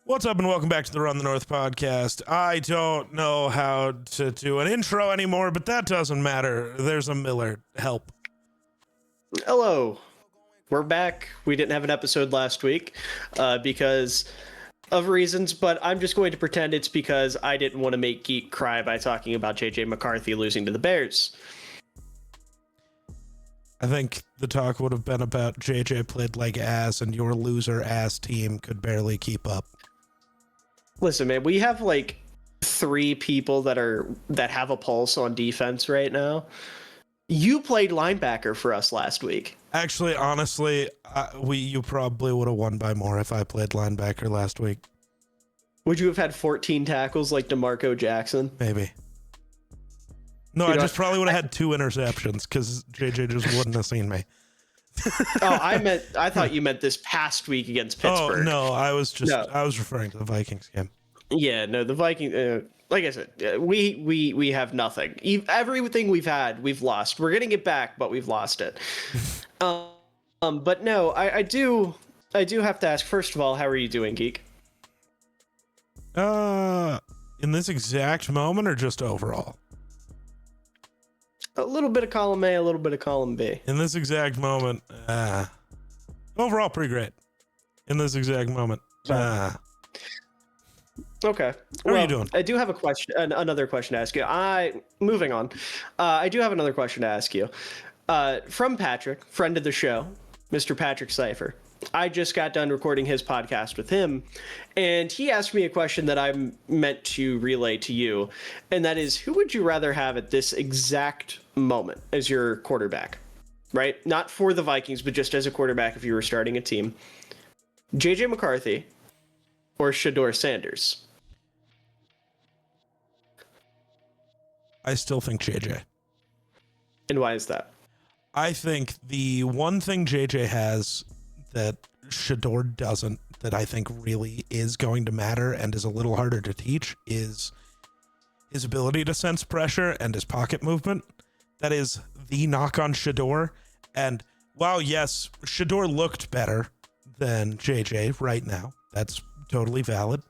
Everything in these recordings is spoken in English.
What's up and welcome back to the Run the North podcast. I don't know how to do an intro anymore, but that doesn't matter. There's a Miller. Help. Hello. We're back. We didn't have an episode last week because of reasons, but I'm just going to pretend it's because I didn't want to make Geek cry by talking about JJ McCarthy losing to the Bears. I think the talk would have been about JJ played like ass and your loser ass team could barely keep up. Listen, man, we have like 3 people that have a pulse on defense right now. You played linebacker for us last week. Actually, honestly, you probably would have won by more if I played linebacker last week. Would you have had 14 tackles like DeMarco Jackson? Maybe. No, I just probably would have had 2 interceptions because JJ just wouldn't have seen me. I thought you meant this past week against Pittsburgh. Oh, no, I was referring to the Vikings game. Yeah, no, the Vikings, like I said, we have nothing. Everything we've had, we've lost. We're getting it back, but we've lost it. But no, I do have to ask, first of all, how are you doing, Geek? In this exact moment or just overall? A little bit of column A, a little bit of column B. In this exact moment, overall pretty great. In this exact moment, Okay. How are you doing? I do have a question, another question to ask you. Moving on. I do have another question to ask you. From Patrick, friend of the show, Mr. Patrick Cipher. I just got done recording his podcast with him, and he asked me a question that I'm meant to relay to you, and that is, who would you rather have at this exact moment as your quarterback? Right? Not for the Vikings, but just as a quarterback if you were starting a team. JJ McCarthy or Shedeur Sanders? I still think JJ. And why is that? I think the one thing JJ has that Shedeur doesn't, that I think really is going to matter and is a little harder to teach, is his ability to sense pressure and his pocket movement. That is the knock on Shedeur. And while, yes, Shedeur looked better than JJ right now, that's totally valid.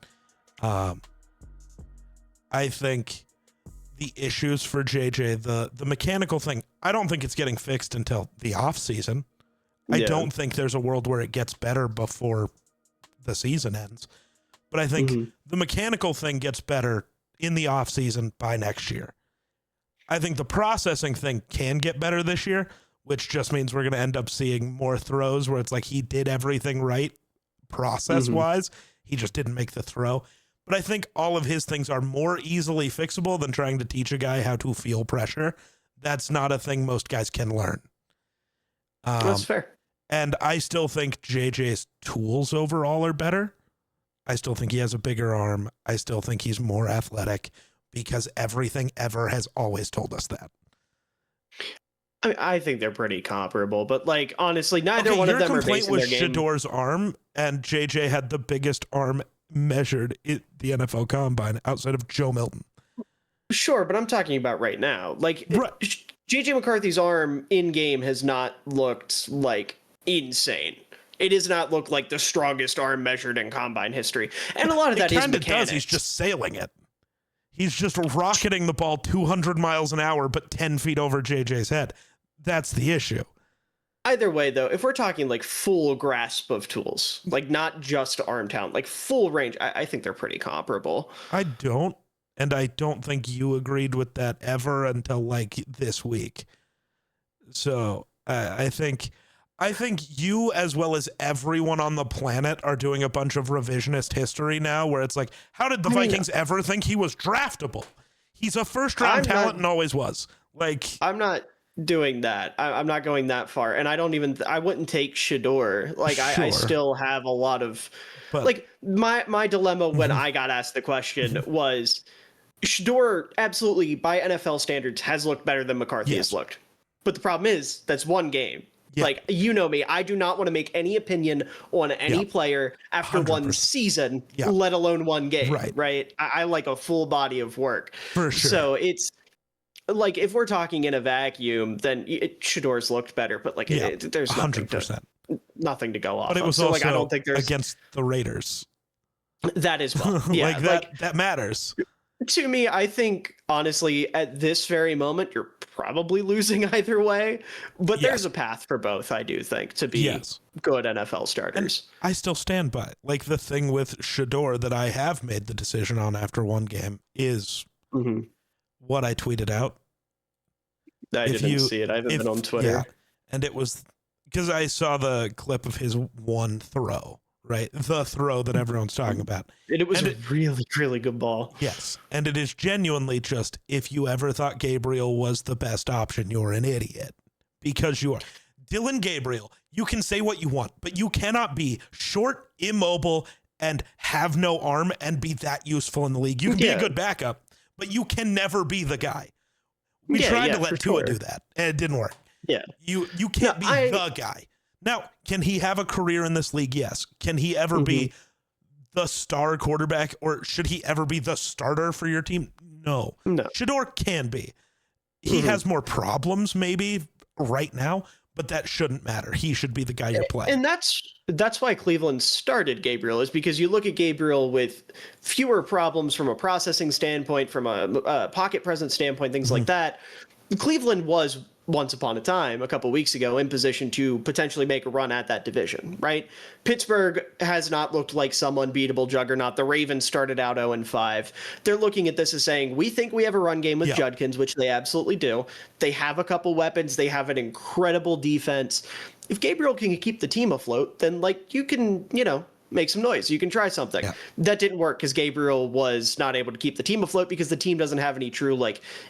I think the issues for JJ, the mechanical thing, I don't think it's getting fixed until the off season. I don't think there's a world where it gets better before the season ends. But I think the mechanical thing gets better in the off season by next year. I think the processing thing can get better this year, which just means we're going to end up seeing more throws where it's like he did everything right process-wise. He just didn't make the throw. But I think all of his things are more easily fixable than trying to teach a guy how to feel pressure. That's not a thing most guys can learn. That's fair. And I still think JJ's tools overall are better. I still think he has a bigger arm. I still think he's more athletic because everything ever has always told us that. I think they're pretty comparable, but like honestly, neither one of them are basing their game. Your complaint was Shedeur's arm, and JJ had the biggest arm measured in the NFL Combine outside of Joe Milton. Sure, but I'm talking about right now. Like JJ McCarthy's arm in game has not looked like insane. It does not look like the strongest arm measured in Combine history, and a lot of that is mechanics. Does. He's just sailing it. He's just rocketing the ball 200 miles an hour, but 10 feet over JJ's head. That's the issue. Either way, though, if we're talking like full grasp of tools, like not just arm talent, like full range, I think they're pretty comparable. I don't. And I don't think you agreed with that ever until like this week. So I think you, as well as everyone on the planet, are doing a bunch of revisionist history now where it's like, how did the Vikings ever think he was draftable? He's a first round talent and always was. Like, I'm not doing that. I'm not going that far. And I wouldn't take Shedeur. Like I still have a lot of, but, like my dilemma when I got asked the question was, Shedeur absolutely by NFL standards has looked better than McCarthy has looked. But the problem is that's one game. Yeah. Like, you know me, I do not want to make any opinion on any player after 100%. One season, let alone one game, right? I like a full body of work. For sure. So it's like, if we're talking in a vacuum, then Shedeur's looked better, but like, there's nothing to go off. But it was so, also like, I don't think there's against the Raiders. That as well. Yeah, like that matters. To me, I think honestly, at this very moment, you're probably losing either way. But there's a path for both. I do think to be good NFL starters. And I still stand by it. Like the thing with Shador that I have made the decision on after one game is what I tweeted out. I didn't see it. I haven't been on Twitter. Yeah, and it was because I saw the clip of his one throw. Right, the throw that everyone's talking about. And it was a really, really good ball. Yes, and it is genuinely just, if you ever thought Gabriel was the best option, you're an idiot. Because you are. Dylan Gabriel, you can say what you want, but you cannot be short, immobile, and have no arm and be that useful in the league. You can be a good backup, but you can never be the guy. We tried to let Tua do that, and it didn't work. Yeah. You can't be the guy. Now, can he have a career in this league? Yes. Can he ever be the star quarterback, or should he ever be the starter for your team? No. Shador can be. He has more problems maybe right now, but that shouldn't matter. He should be the guy you're playing. And that's why Cleveland started Gabriel, is because you look at Gabriel with fewer problems from a processing standpoint, from a pocket presence standpoint, things like that. Cleveland was once upon a time, a couple weeks ago, in position to potentially make a run at that division, right? Pittsburgh has not looked like some unbeatable juggernaut. The Ravens started out 0-5. They're looking at this as saying, we think we have a run game with Judkins, which they absolutely do. They have a couple weapons. They have an incredible defense. If Gabriel can keep the team afloat, then like you can, make some noise. You can try something. That didn't work because Gabriel was not able to keep the team afloat because the team doesn't have any true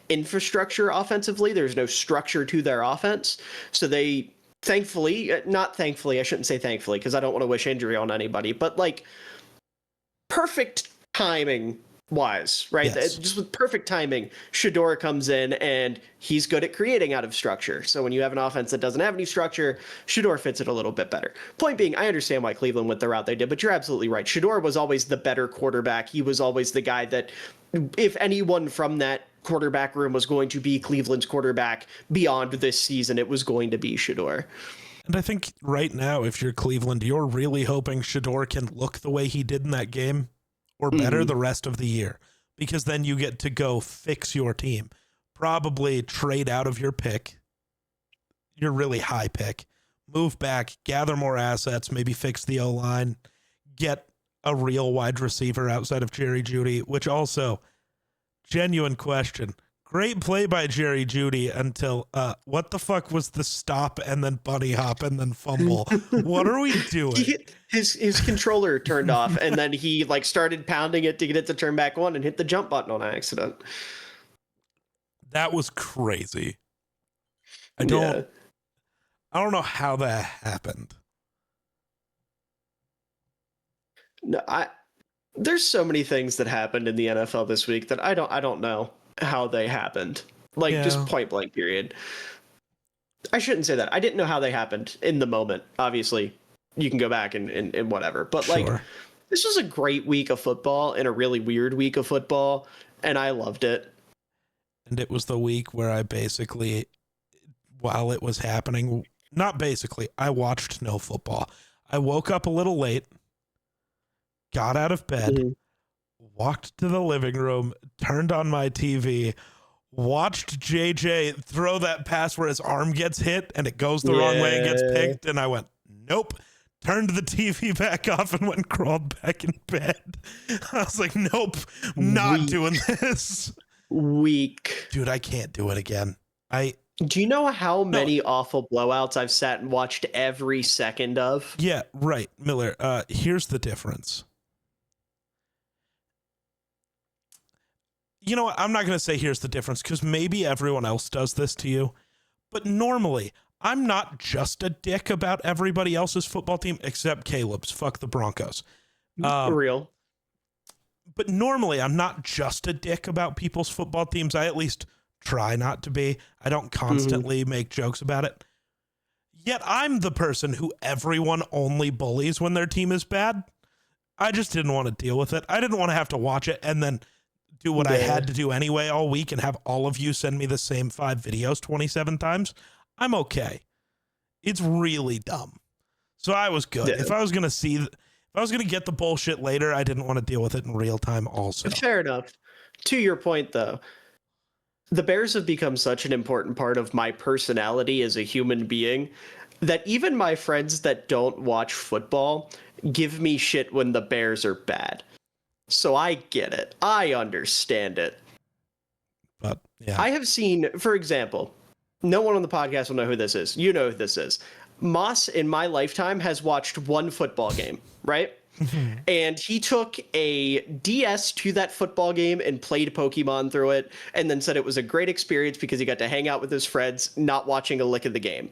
infrastructure offensively. There's no structure to their offense. So they not thankfully, I shouldn't say thankfully because I don't want to wish injury on anybody, but perfect timing wise, right? Yes. Just with perfect timing, Shador comes in and he's good at creating out of structure. So when you have an offense that doesn't have any structure, Shador fits it a little bit better. Point being, I understand why Cleveland went the route they did, but you're absolutely right. Shador was always the better quarterback. He was always the guy that, if anyone from that quarterback room was going to be Cleveland's quarterback beyond this season, it was going to be Shador. And I think right now, if you're Cleveland, you're really hoping Shador can look the way he did in that game, or better the rest of the year, because then you get to go fix your team. Probably trade out of your pick, your really high pick, move back, gather more assets, maybe fix the O-line, get a real wide receiver outside of Jerry Jeudy, which also, genuine question. Great play by Jerry Jeudy until, what the fuck was the stop and then bunny hop and then fumble? What are we doing? His controller turned off and then he started pounding it to get it to turn back on and hit the jump button on accident. That was crazy. I don't know how that happened. No, there's so many things that happened in the NFL this week that I don't know how they happened. Just point blank period. I shouldn't say that. I didn't know how they happened in the moment. Obviously, you can go back and whatever. But this was a great week of football and a really weird week of football, and I loved it. And it was the week where I basically, while it was happening, I watched no football. I woke up a little late, got out of bed, walked to the living room, turned on my TV, watched JJ throw that pass where his arm gets hit and it goes the wrong way and gets picked. And I went, nope. Turned the TV back off and went and crawled back in bed. I was like, nope, not doing this. Weak. Dude, I can't do it again. Do you know how many awful blowouts I've sat and watched every second of? Yeah, right. Miller, here's the difference. You know what? I'm not going to say here's the difference because maybe everyone else does this to you. But normally, I'm not just a dick about everybody else's football team except Caleb's. Fuck the Broncos. Real. But normally, I'm not just a dick about people's football teams. I at least try not to be. I don't constantly make jokes about it. Yet I'm the person who everyone only bullies when their team is bad. I just didn't want to deal with it. I didn't want to have to watch it and then do what I had to do anyway all week and have all of you send me the same 5 videos 27 times. I'm okay. It's really dumb. So I was good. If I was going to see I was going to get the bullshit later, I didn't want to deal with it in real time also. Fair enough. To your point, though, the Bears have become such an important part of my personality as a human being that even my friends that don't watch football give me shit when the Bears are bad. So I get it. I understand it. But yeah. I have seen, for example, no one on the podcast will know who this is. You know who this is. Moss, in my lifetime, has watched one football game, right? And he took a DS to that football game and played Pokemon through it, and then said it was a great experience because he got to hang out with his friends, not watching a lick of the game.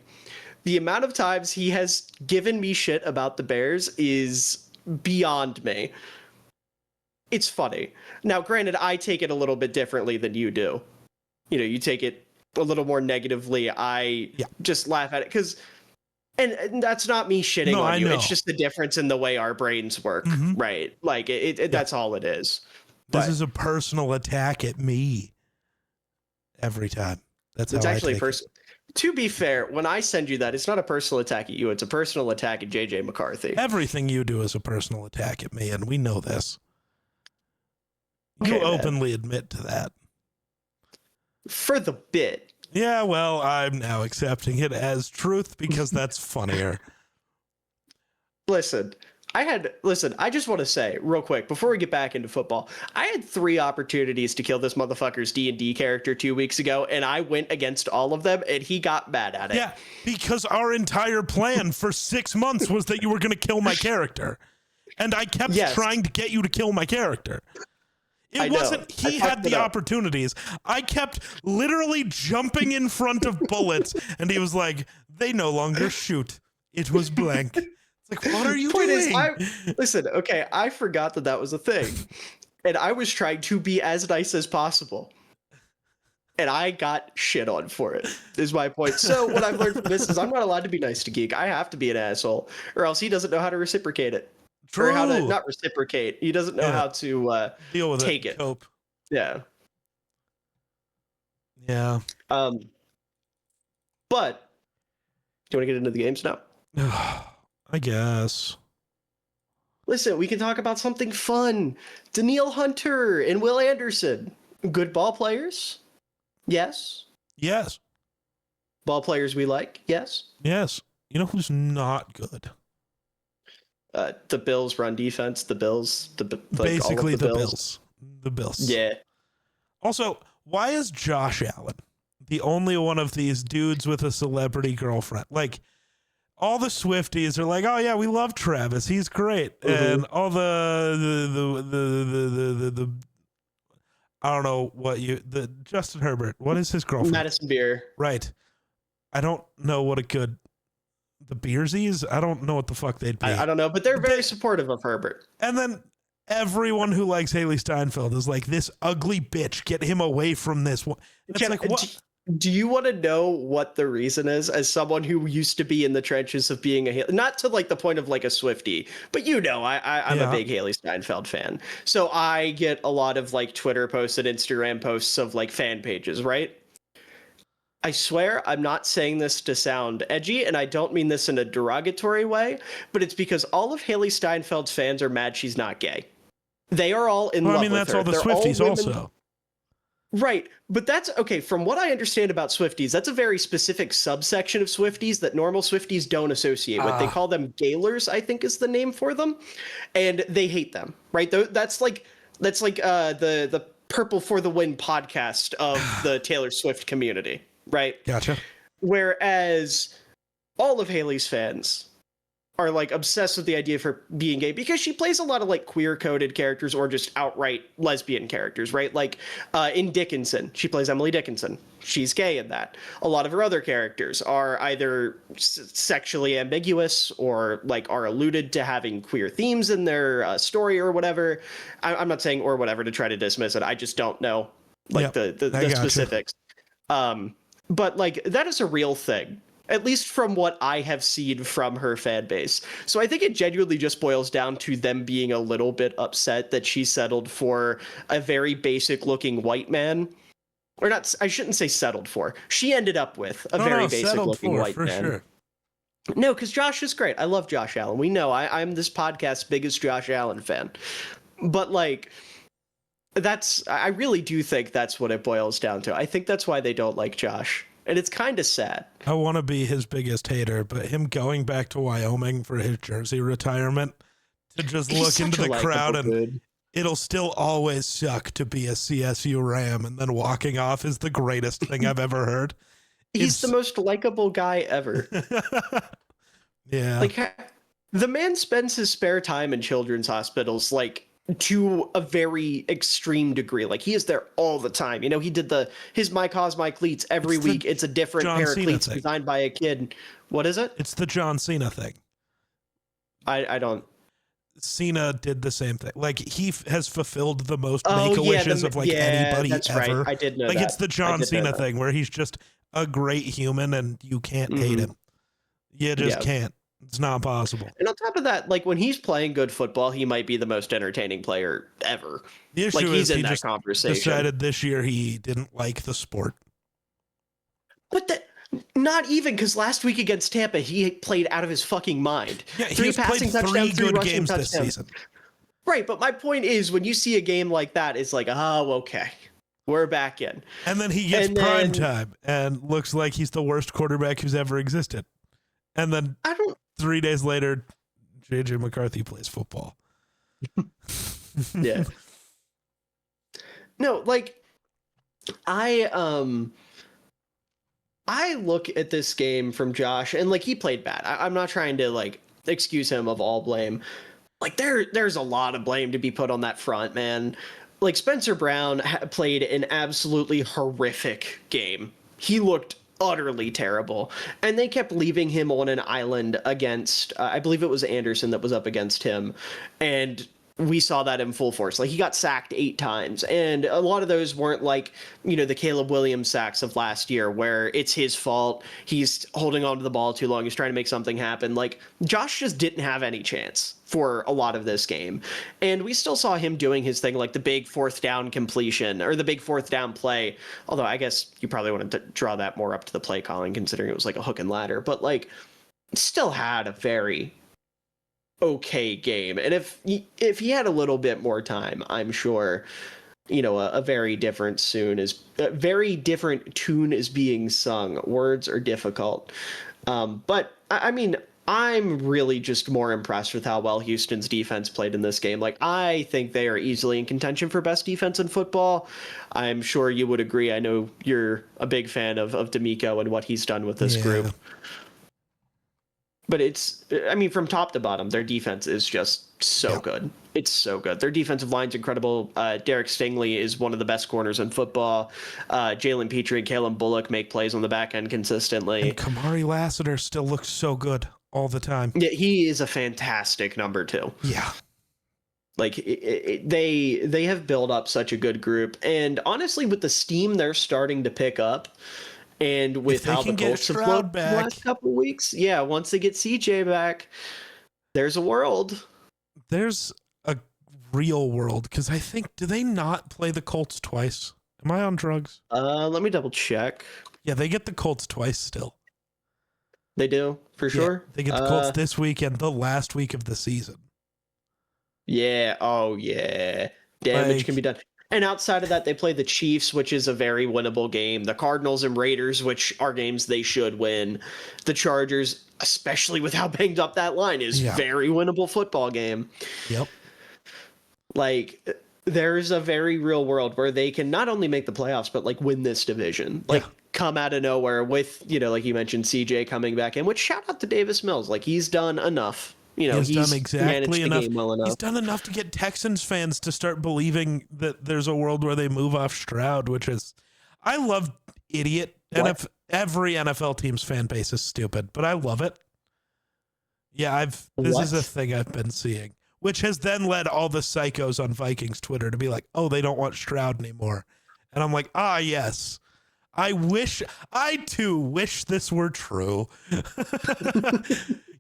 The amount of times he has given me shit about the Bears is beyond me. It's funny. Now, granted, I take it a little bit differently than you do. You know, you take it a little more negatively. I just laugh at it because... And that's not me shitting on you. It's just the difference in the way our brains work, right? Like, that's all it is. This is a personal attack at me every time. That's it's how actually I take it. To be fair, when I send you that, it's not a personal attack at you. It's a personal attack at JJ McCarthy. Everything you do is a personal attack at me, and we know this. You Okay, openly admit to that. For the bit. Yeah, well, I'm now accepting it as truth because that's funnier. Listen, I just want to say real quick before we get back into football, I had 3 opportunities to kill this motherfucker's D&D character 2 weeks ago, and I went against all of them, and he got mad at it. Yeah, because our entire plan for 6 months was that you were going to kill my character, and I kept trying to get you to kill my character. It wasn't he had the opportunities. I kept literally jumping in front of bullets, and he was like, they no longer shoot. It was blank. It's like, what are you doing? Listen, okay, I forgot that was a thing. And I was trying to be as nice as possible. And I got shit on for it, is my point. So what I've learned from this is I'm not allowed to be nice to Geek. I have to be an asshole, or else he doesn't know how to reciprocate it. True. Or how to not reciprocate. He doesn't know how to deal with take it. Cope. Yeah. Yeah. But do you want to get into the games now? I guess. Listen, we can talk about something fun. Daniil Hunter and Will Anderson. Good ball players? Yes. Yes. Ball players we like? Yes. Yes. You know who's not good? The Bills run defense, the Bills, basically the Bills. The Bills. Yeah. Also, why is Josh Allen the only one of these dudes with a celebrity girlfriend? Like, all the Swifties are like, oh yeah, we love Travis, he's great, and all the I don't know what the Justin Herbert. What is his girlfriend? Madison Beer. Right. I don't know what the Beersies? I don't know what the fuck they'd be. I don't know, but they're very supportive of Herbert. And then everyone who likes Haley Steinfeld is like, this ugly bitch, get him away from this one. It's like, what? Do you want to know what the reason is? As someone who used to be in the trenches of being not to like the point of like a Swiftie, but I'm a big Haley Steinfeld fan. So I get a lot of like Twitter posts and Instagram posts of like fan pages, right? I swear I'm not saying this to sound edgy, and I don't mean this in a derogatory way, but it's because all of Haley Steinfeld's fans are mad she's not gay. They are all in love with her. I mean, that's all the Swifties also. Right, but that's, okay, from what I understand about Swifties, that's a very specific subsection of Swifties that normal Swifties don't associate with. They call them Gaylers, I think is the name for them, and they hate them, right? That's like the Purple for the Win podcast of the Taylor Swift community. Right. Gotcha. Whereas all of Haley's fans are like obsessed with the idea of her being gay because she plays a lot of like queer coded characters or just outright lesbian characters, right? Like in Dickinson, she plays Emily Dickinson. She's gay in that. A lot of her other characters are either sexually ambiguous or like are alluded to having queer themes in their story or whatever. I'm not saying or whatever to try to dismiss it. I just don't know like the specifics. But like that is a real thing, at least from what I have seen from her fan base. So I think it genuinely just boils down to them being a little bit upset that she settled for a very basic looking white man. Or not, I shouldn't say settled for. She ended up with a very basic looking white man. Sure. No, because Josh is great. I love Josh Allen. We know I'm this podcast's biggest Josh Allen fan. But like, I really do think that's what it boils down to. I think that's why they don't like Josh. And it's kind of sad. I want to be his biggest hater, but him going back to Wyoming for his jersey retirement to just look into the crowd and it'll still always suck to be a CSU Ram, and then walking off is the greatest thing I've ever heard. He's the most likable guy ever. Yeah. Like, the man spends his spare time in children's hospitals, like, to a very extreme degree. Like, he is there all the time. You know, he did his My Cause, My Cleats every week. It's a different pair of cleats designed by a kid. What is it? It's the John Cena thing. I don't. Cena did the same thing. Like, he has fulfilled the most make-a-wishes of anybody that's ever. Right. I did know like that. It's the John Cena thing where he's just a great human and you can't hate him. You just can't. It's not possible. And on top of that, like, when he's playing good football, he might be the most entertaining player ever. The issue is he in that just conversation. Decided this year he didn't like the sport. But not even, because last week against Tampa, he played out of his fucking mind. Yeah, he played three good games this season. Right, but my point is, when you see a game like that, it's like, oh, okay, we're back in. And then he gets prime time and looks like he's the worst quarterback who's ever existed. And then 3 days later, JJ McCarthy plays football. Yeah. No, like, I look at this game from Josh, and like, he played bad. I'm not trying to like excuse him of all blame. Like, there's a lot of blame to be put on that front, man. Like, Spencer Brown played an absolutely horrific game. He looked utterly terrible, and they kept leaving him on an island against I believe it was Anderson that was up against him, and we saw that in full force. Like, he got sacked 8 times, and a lot of those weren't like, you know, the Caleb Williams sacks of last year where it's his fault, he's holding on to the ball too long, he's trying to make something happen. Like, Josh just didn't have any chance for a lot of this game, and we still saw him doing his thing, like the big 4th down completion or the big 4th down play, although I guess you probably want to draw that more up to the play calling, considering it was like a hook and ladder, but like, still had a very okay game. And if he had a little bit more time, I'm sure, you know, a very different tune is being sung. Words are difficult. But I mean, I'm really just more impressed with how well Houston's defense played in this game. Like, I think they are easily in contention for best defense in football. I'm sure you would agree. I know you're a big fan of D'Amico and what he's done with this group. But I mean, from top to bottom, their defense is just so good. It's so good. Their defensive line's incredible. Derek Stingley is one of the best corners in football. Jalen Petrie and Kalen Bullock make plays on the back end consistently. And Kamari Lassiter still looks so good all the time. Yeah, he is a fantastic number 2. Yeah. Like, they have built up such a good group. And honestly, with the steam they're starting to pick up, and with how the Colts have looked the last couple of weeks, once they get CJ back, there's a world. There's a real world, because I think, do they not play the Colts twice? Am I on drugs? Let me double check. Yeah, they get the Colts twice still. They do, for sure. They get the Colts this week and the last week of the season. Yeah, oh yeah. Damage can be done. And outside of that, they play the Chiefs, which is a very winnable game. The Cardinals and Raiders, which are games they should win. The Chargers, especially with how banged up that line is, very winnable football game. Yep. Like, there's a very real world where they can not only make the playoffs, but like win this division. Like, come out of nowhere with, you know, like you mentioned, CJ coming back in, which shout out to Davis Mills. Like, he's done enough. You know, he's done exactly enough. Well enough. He's done enough to get Texans fans to start believing that there's a world where they move off Stroud, which is, I love idiot. Every NFL team's fan base is stupid, but I love it. Yeah, this is a thing I've been seeing, which has then led all the psychos on Vikings Twitter to be like, oh, they don't want Stroud anymore. And I'm like, yes. I too wish this were true.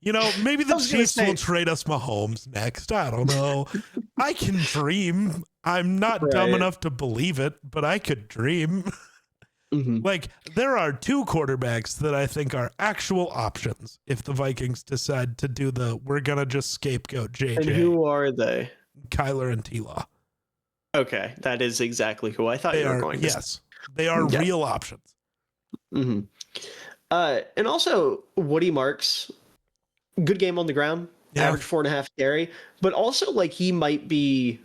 You know, maybe the Chiefs will trade us Mahomes next. I don't know. I can dream. I'm not dumb enough to believe it, but I could dream. Mm-hmm. Like, there are two quarterbacks that I think are actual options if the Vikings decide to do we're going to just scapegoat JJ. And who are they? Kyler and T-Law. Okay, that is exactly who I thought you were going to say. Yes, they are real options. Mm-hmm. And also, Woody Marks, good game on the ground, average 4.5 carry, but also, like, he might be...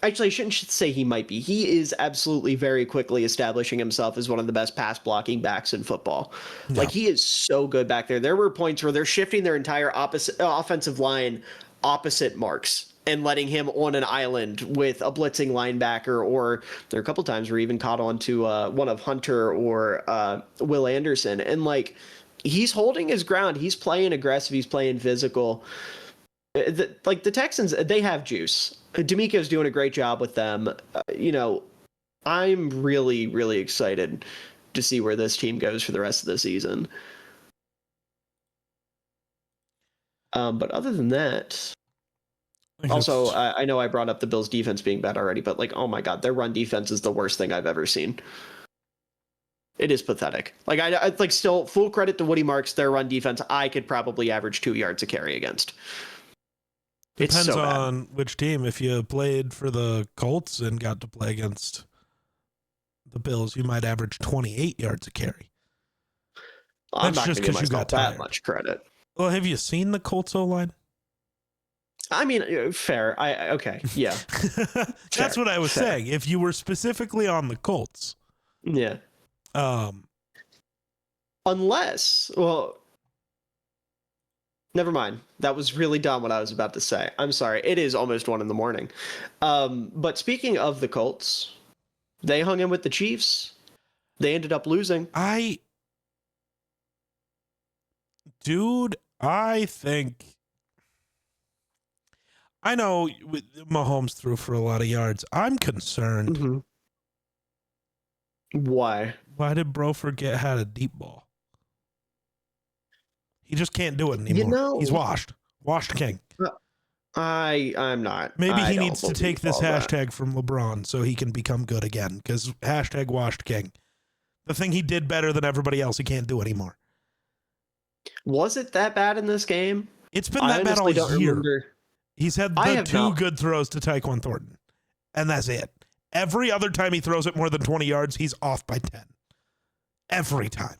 Actually, I shouldn't say he might be. He is absolutely very quickly establishing himself as one of the best pass blocking backs in football. Yeah. Like, he is so good back there. There were points where they're shifting their entire offensive line opposite Marks and letting him on an island with a blitzing linebacker, or there are a couple times where he even caught on to one of Hunter or Will Anderson. And, like, he's holding his ground. He's playing aggressive. He's playing physical. The Texans, they have juice. D'Amico's doing a great job with them. I'm really, really excited to see where this team goes for the rest of the season. But other than that, also, I know I brought up the Bills' defense being bad already, but, like, oh my God, their run defense is the worst thing I've ever seen. It is pathetic. Like, I like, still full credit to Woody Marks, their run defense. I could probably average 2 yards a carry against. Depends on which team. If you played for the Colts and got to play against the Bills, you might average 28 yards a carry. I'm not just because you got that much credit. Well, have you seen the Colts O-line? I mean, fair. Okay, yeah. That's what I was saying. If you were specifically on the Colts, yeah. Unless, well. Never mind. That was really dumb what I was about to say. I'm sorry. It is almost 1 a.m. But speaking of the Colts, they hung in with the Chiefs. They ended up losing. I think... I know Mahomes threw for a lot of yards. I'm concerned. Mm-hmm. Why? Why did Bro forget how to deep ball? He just can't do it anymore. He's washed. Washed king. I'm not. Maybe he needs to take this hashtag from LeBron so he can become good again, because hashtag washed king. The thing he did better than everybody else, he can't do anymore. Was it that bad in this game? It's been that bad all year. Remember. He's had the 2 good throws to Tyquan Thornton, and that's it. Every other time he throws it more than 20 yards, he's off by 10. Every time.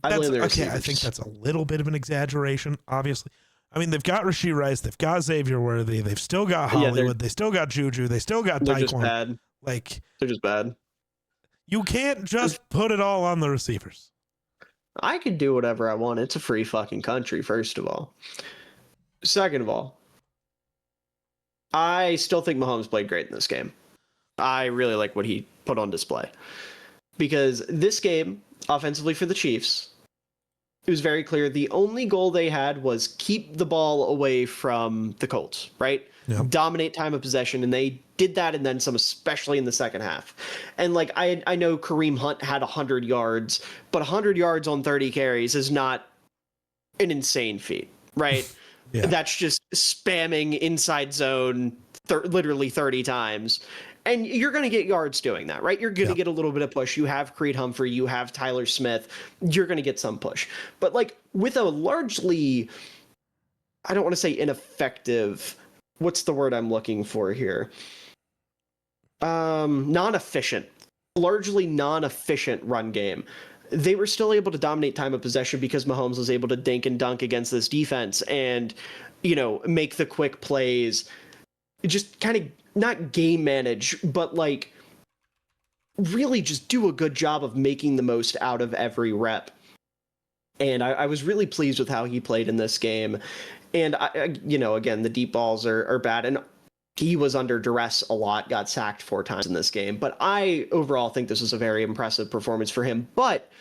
I think that's a little bit of an exaggeration, obviously. I mean, they've got Rashee Rice, they've got Xavier Worthy, they've still got Hollywood, they still got Juju, they still got Tyquan. They're just bad. Like, they're just bad. You can't just put it all on the receivers. I could do whatever I want. It's a free fucking country, first of all. Second of all, I still think Mahomes played great in this game. I really like what he put on display. Because this game, offensively for the Chiefs, it was very clear the only goal they had was keep the ball away from the Colts, right? Yep. Dominate time of possession, and they did that and then some, especially in the second half. And, like, I know Kareem Hunt had 100 yards, but 100 yards on 30 carries is not an insane feat, right? Yeah. That's just spamming inside zone literally 30 times. And you're going to get yards doing that, right? You're going to get a little bit of push. You have Creed Humphrey. You have Tyler Smith. You're going to get some push. But, like, with a largely, I don't want to say ineffective, what's the word I'm looking for here? Non-efficient, largely non-efficient run game. They were still able to dominate time of possession because Mahomes was able to dink and dunk against this defense and, make the quick plays, just kind of not game manage, but, like, really just do a good job of making the most out of every rep. And I was really pleased with how he played in this game. And, again, the deep balls are bad. And he was under duress a lot, got sacked 4 times in this game. But I overall think this was a very impressive performance for him. But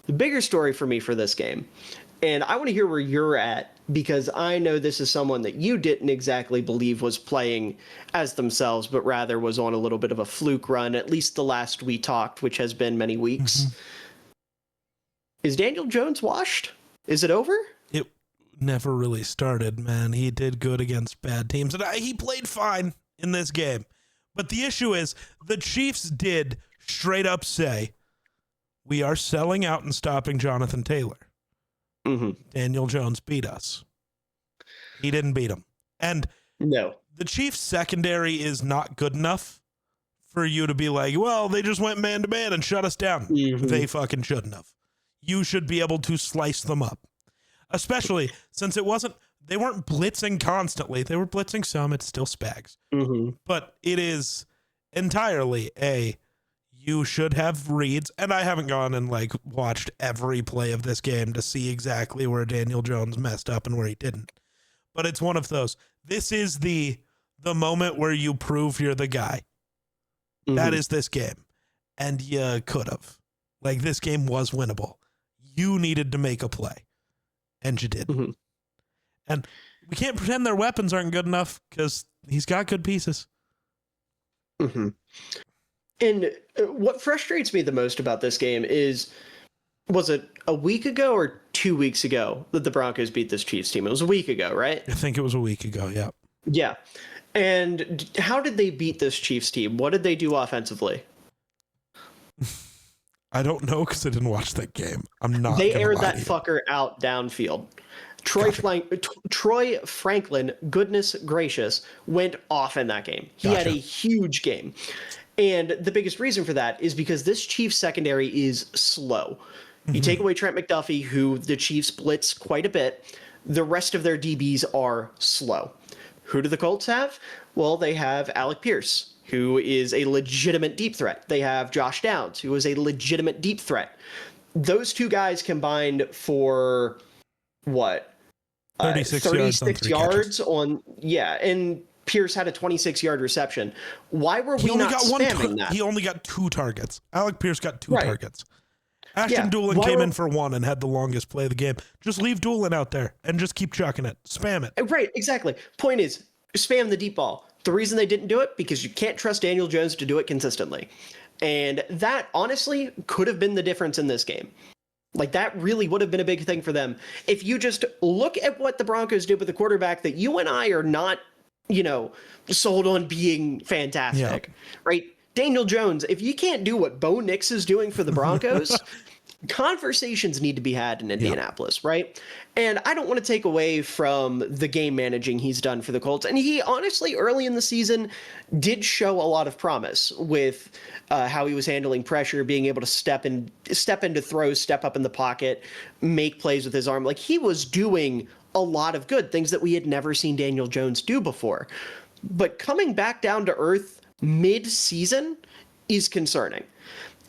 the bigger story for me for this game, and I want to hear where you're at, because I know this is someone that you didn't exactly believe was playing as themselves, but rather was on a little bit of a fluke run, at least the last we talked, which has been many weeks. Mm-hmm. Is Daniel Jones washed? Is it over? It never really started, man. He did good against bad teams, and he played fine in this game. But the issue is the Chiefs did straight up say, we are selling out and stopping Jonathan Taylor. Daniel Jones beat us. He didn't beat him. And no, the Chiefs secondary is not good enough for you to be like, well, they just went man to man and shut us down. They fucking shouldn't have. You should be able to slice them up, especially since they weren't blitzing constantly. They were blitzing some. It's still Spags, but it is entirely you should have reads. And I haven't gone and like watched every play of this game to see exactly where Daniel Jones messed up and where he didn't. But it's one of those. This is the moment where you prove you're the guy. That is this game. And you could have. Like, this game was winnable. You needed to make a play. And you did. And we can't pretend their weapons aren't good enough because he's got good pieces. And what frustrates me the most about this game is, was it a week ago or 2 weeks ago that the Broncos beat this Chiefs team? It was a week ago, right? I think it was a week ago, yeah. Yeah. And how did they beat this Chiefs team? What did they do offensively? I don't know because I didn't watch that game. I'm not. They aired that fucker out downfield. Troy Franklin, goodness gracious, went off in that game. He had a huge game. And the biggest reason for that is because this Chiefs secondary is slow. You take away Trent McDuffie, who the Chiefs blitz quite a bit. The rest of their DBs are slow. Who do the Colts have? Well, they have Alec Pierce, who is a legitimate deep threat. They have Josh Downs, who is a legitimate deep threat. Those two guys combined for what? 36 yards on, and Pierce had a 26-yard reception. Why were we not spamming that? He only got 2 targets. Alec Pierce got 2 targets. Ashton Doolin came in for 1 and had the longest play of the game. Just leave Doolin out there and just keep chucking it. Spam it. Right, exactly. Point is, spam the deep ball. The reason they didn't do it, because you can't trust Daniel Jones to do it consistently. And that, honestly, could have been the difference in this game. Like, that really would have been a big thing for them. If you just look at what the Broncos did with the quarterback that you and I are not, sold on being fantastic, right? Daniel Jones, if you can't do what Bo Nix is doing for the Broncos, conversations need to be had in Indianapolis, right? And I don't want to take away from the game managing he's done for the Colts. And he honestly, early in the season, did show a lot of promise with how he was handling pressure, being able to step into throws, step up in the pocket, make plays with his arm. Like, he was doing a lot of good things that we had never seen Daniel Jones do before. But coming back down to earth mid-season is concerning.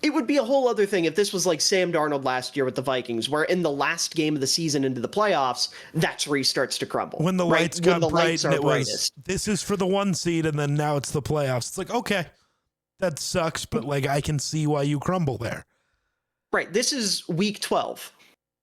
It would be a whole other thing if this was like Sam Darnold last year with the Vikings, where in the last game of the season into the playoffs, that's where he starts to crumble. When the lights got bright and it was, this is for the 1 seed, and then now it's the playoffs. It's like, okay, that sucks, but like I can see why you crumble there. Right. This is week 12.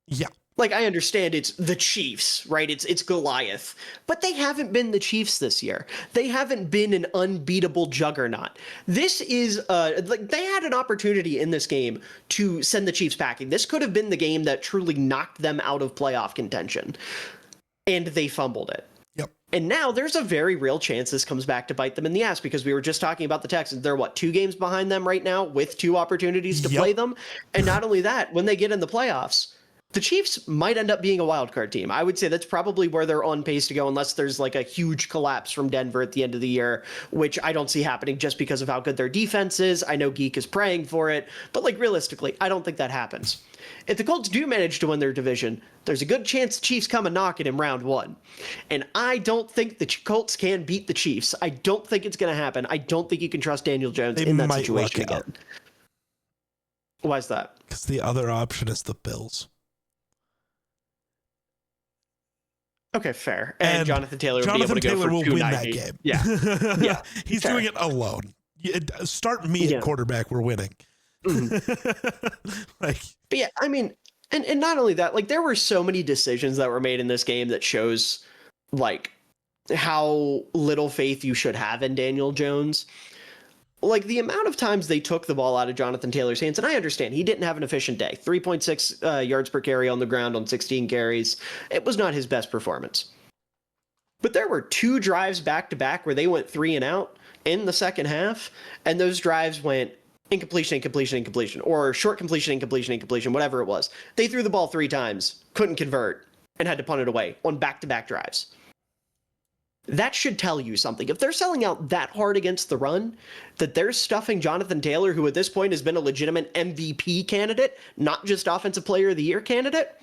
Yeah. Like, I understand it's the Chiefs, right? It's Goliath. But they haven't been the Chiefs this year. They haven't been an unbeatable juggernaut. This is, they had an opportunity in this game to send the Chiefs packing. This could have been the game that truly knocked them out of playoff contention. And they fumbled it. Yep. And now there's a very real chance this comes back to bite them in the ass, because we were just talking about the Texans. They're, 2 games behind them right now with 2 opportunities to play them. And not only that, when they get in the playoffs, the Chiefs might end up being a wild card team. I would say that's probably where they're on pace to go, unless there's like a huge collapse from Denver at the end of the year, which I don't see happening just because of how good their defense is. I know Geek is praying for it, but like realistically, I don't think that happens. If the Colts do manage to win their division, there's a good chance the Chiefs come and knock it in round 1. And I don't think the Colts can beat the Chiefs. I don't think it's going to happen. I don't think you can trust Daniel Jones in that situation again. Why is that? Because the other option is the Bills. Okay, fair. And Jonathan Taylor will be able to go for 290. Win that game. Yeah. He's fair. Doing it alone. Start me at quarterback. We're winning. But yeah, I mean, and not only that, like, there were so many decisions that were made in this game that shows like how little faith you should have in Daniel Jones. Like, the amount of times they took the ball out of Jonathan Taylor's hands, and I understand he didn't have an efficient day. 3.6 yards per carry on the ground on 16 carries. It was not his best performance. But there were 2 drives back-to-back where they went 3 and out in the second half, and those drives went incompletion, or short completion, whatever it was. They threw the ball 3 times, couldn't convert, and had to punt it away on back-to-back drives. That should tell you something. If they're selling out that hard against the run, that they're stuffing Jonathan Taylor, who at this point has been a legitimate MVP candidate, not just Offensive Player of the Year candidate,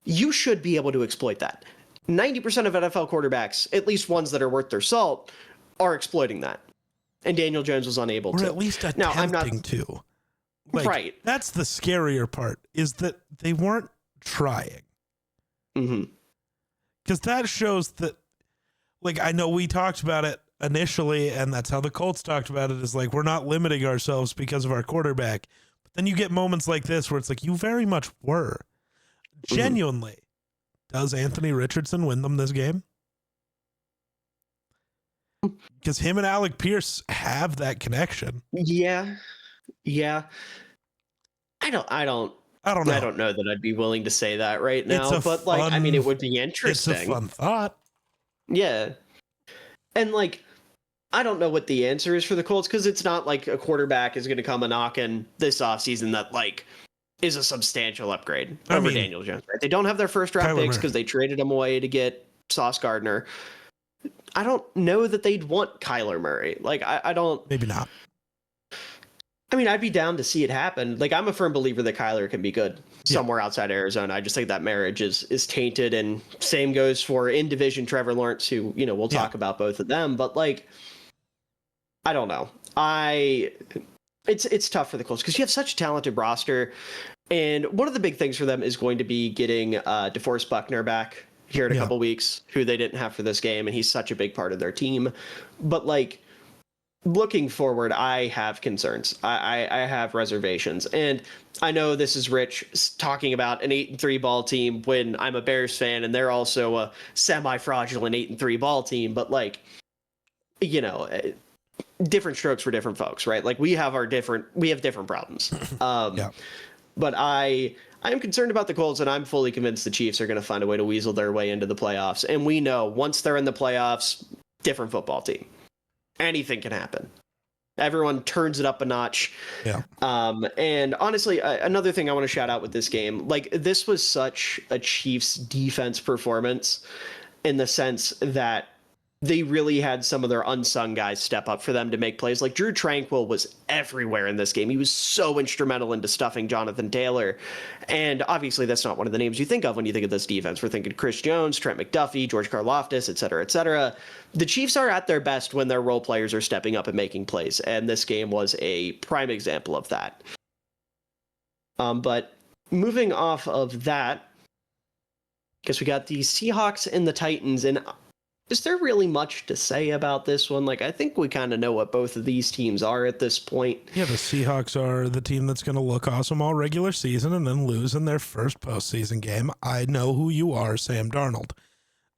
you should be able to exploit that. 90% of NFL quarterbacks, at least ones that are worth their salt, are exploiting that. And Daniel Jones was unable to. Or at least attempting to. Like, right. That's the scarier part, is that they weren't trying. Mm-hmm. Because that shows that, like, I know we talked about it initially, and that's how the Colts talked about it, is like, we're not limiting ourselves because of our quarterback. But then you get moments like this where it's like, you very much were. Genuinely. Does Anthony Richardson win them this game? Because him and Alec Pierce have that connection. Yeah. I don't know. I don't know that I'd be willing to say that right now, but like, I mean, it would be interesting. It's a fun thought. Yeah. And like, I don't know what the answer is for the Colts, because it's not like a quarterback is going to come a knocking this offseason that like is a substantial upgrade over Daniel Jones, right? They don't have their first round picks because they traded him away to get Sauce Gardner. I don't know that they'd want Kyler Murray. Like, I don't. Maybe not. I mean, I'd be down to see it happen. Like, I'm a firm believer that Kyler can be good somewhere outside Arizona. I just think that marriage is tainted, and same goes for in division Trevor Lawrence, who, you know, we'll talk about both of them. But like, I don't know. It's tough for the Colts because you have such a talented roster, and one of the big things for them is going to be getting DeForest Buckner back here in a couple weeks, who they didn't have for this game, and he's such a big part of their team. But like, looking forward, I have concerns. I have reservations, and I know this is Rich talking about an 8-3 ball team when I'm a Bears fan, and they're also a semi-fraudulent 8-3 ball team. But like, you know, different strokes for different folks, right? Like, we have different problems. But I am concerned about the Colts, and I'm fully convinced the Chiefs are going to find a way to weasel their way into the playoffs. And we know once they're in the playoffs, different football team. Anything can happen. Everyone turns it up a notch. Yeah. And honestly, another thing I want to shout out with this game, like, this was such a Chiefs defense performance in the sense that they really had some of their unsung guys step up for them to make plays. Like, Drew Tranquil was everywhere in this game. He was so instrumental into stuffing Jonathan Taylor. And obviously that's not one of the names you think of when you think of this defense. We're thinking Chris Jones, Trent McDuffie, George Karlaftis, et cetera, et cetera. The Chiefs are at their best when their role players are stepping up and making plays. And this game was a prime example of that. But moving off of that, I guess we got the Seahawks and the Titans. And is there really much to say about this one? Like, I think we kind of know what both of these teams are at this point. Yeah, the Seahawks are the team that's going to look awesome all regular season and then lose in their first postseason game. I know who you are, Sam Darnold.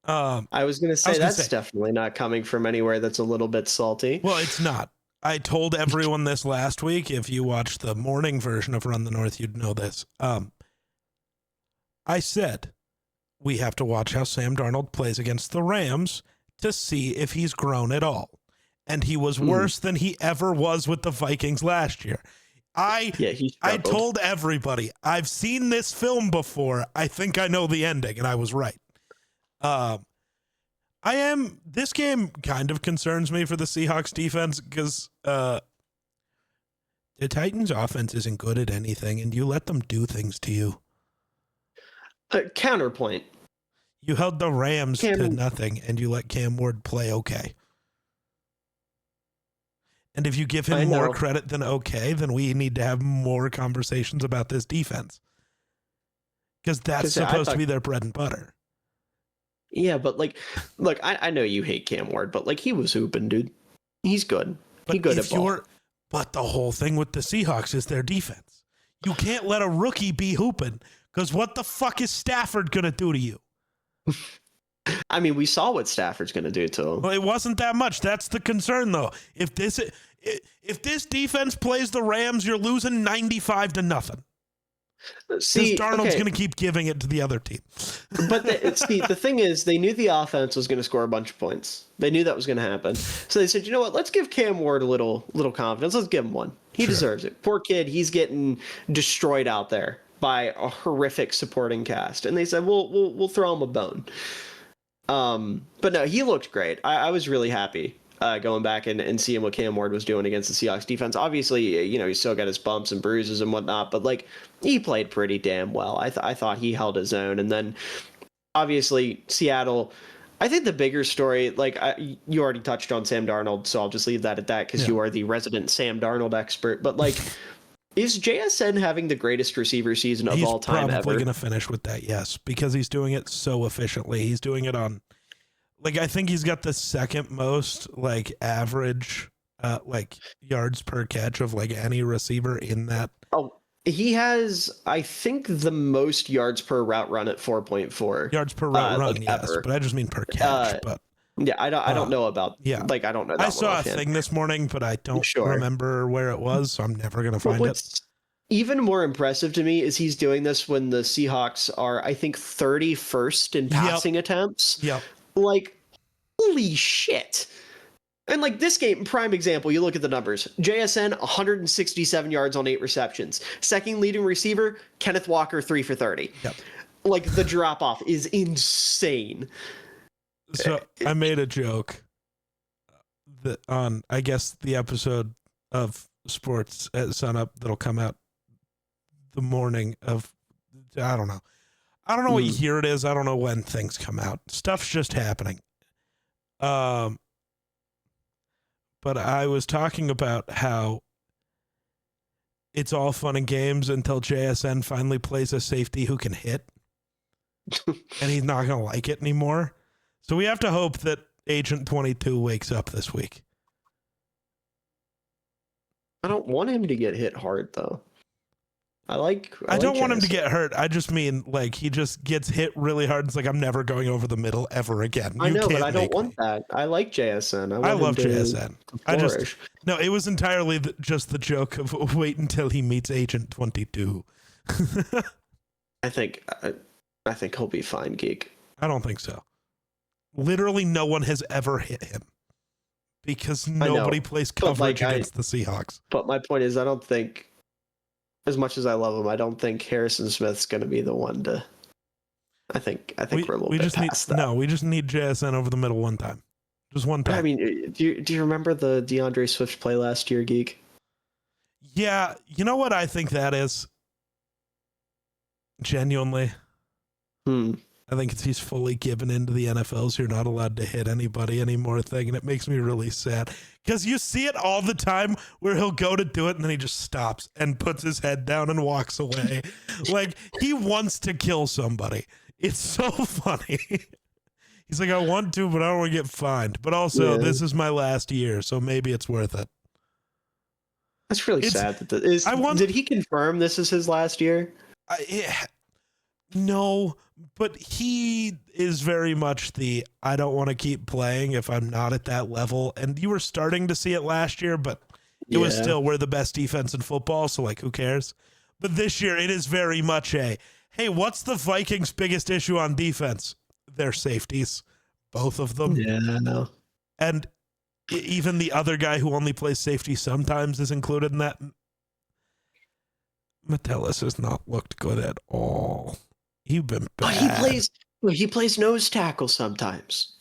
I was going to say that's definitely not coming from anywhere that's a little bit salty. Well, it's not. I told everyone this last week. If you watched the morning version of Run the North, you'd know this. I said, we have to watch how Sam Darnold plays against the Rams to see if he's grown at all. And he was worse than he ever was with the Vikings last year. I told everybody, I've seen this film before. I think I know the ending, and I was right. This game kind of concerns me for the Seahawks defense because the Titans offense isn't good at anything, and you let them do things to you. Counterpoint. You held the Rams to nothing, and you let Cam Ward play okay. And if you give him more credit than okay, then we need to have more conversations about this defense. Because that's supposed to be their bread and butter. Yeah, but like, look, I know you hate Cam Ward, but like, he was hooping, dude. He's good. He's good at ball. But the whole thing with the Seahawks is their defense. You can't let a rookie be hooping, because what the fuck is Stafford going to do to you? I mean, we saw what Stafford's going to do to him. Well, it wasn't that much. That's the concern, though. If this defense plays the Rams, you're losing 95-0. See, Darnold's okay, going to keep giving it to the other team. but the thing is, they knew the offense was going to score a bunch of points. They knew that was going to happen. So they said, you know what? Let's give Cam Ward a little confidence. Let's give him one. He deserves it. Poor kid. He's getting destroyed out there by a horrific supporting cast. And they said, we'll throw him a bone. But no, he looked great. I was really happy going back and seeing what Cam Ward was doing against the Seahawks defense. Obviously, you know, he still got his bumps and bruises and whatnot, but like he played pretty damn well. I thought he held his own. And then obviously Seattle, I think the bigger story, like you already touched on Sam Darnold, so I'll just leave that at that because you are the resident Sam Darnold expert. But like, is JSN having the greatest receiver season of all time ever? He's probably going to finish with that, yes, because he's doing it so efficiently. He's doing it on, like, I think he's got the second most, like, average, like, yards per catch of, like, any receiver in that. Oh, he has, I think, the most yards per route run at 4.4. Yards per route run, like yes, ever. but I just mean per catch, but. Yeah, I don't know about. Yeah, like I don't know. That I saw a thing this morning, but I don't remember where it was, so I'm never gonna find it. Even more impressive to me is he's doing this when the Seahawks are, I think, 31st in passing attempts. Yep. Like, holy shit! And like this game, prime example. You look at the numbers. JSN 167 yards on 8 receptions. Second leading receiver Kenneth Walker 3 for 30. Yep. Like the drop off is insane. So I made a joke that on, I guess, the episode of Sports at Sunup that'll come out the morning of, I don't know what year it is. I don't know when things come out. Stuff's just happening. But I was talking about how it's all fun and games until JSN finally plays a safety who can hit, and he's not going to like it anymore. So we have to hope that Agent 22 wakes up this week. I don't want him to get hit hard, though. I don't want him to get hurt. I just mean, like, he just gets hit really hard. It's like, I'm never going over the middle ever again. I know, but I don't want that. I like JSN. I love JSN. No, it was entirely just the joke of wait until he meets Agent 22. I think he'll be fine, Geek. I don't think so. Literally no one has ever hit him because nobody plays coverage against the Seahawks. But my point is, I don't think, as much as I love him, I don't think Harrison Smith's going to be the one to. I think we're a little bit past that. No, we just need JSN over the middle one time. Just one time. I mean, do you remember the DeAndre Swift play last year, Geek? Yeah, you know what I think that is? Genuinely. I think he's fully given into the NFL's you're not allowed to hit anybody anymore thing, and it makes me really sad. Because you see it all the time where he'll go to do it, and then he just stops and puts his head down and walks away. Like, he wants to kill somebody. It's so funny. He's like, I want to, but I don't want to get fined. But also, this is my last year, so maybe it's worth it. That's really sad. Did he confirm this is his last year? No, but he is very much I don't want to keep playing if I'm not at that level. And you were starting to see it last year, but it was still, we're the best defense in football, so like, who cares? But this year, it is very much hey, what's the Vikings' biggest issue on defense? Their safeties, both of them. Yeah, I know. And even the other guy who only plays safety sometimes is included in that. Metellus has not looked good at all. He's been bad. But he plays nose tackle sometimes.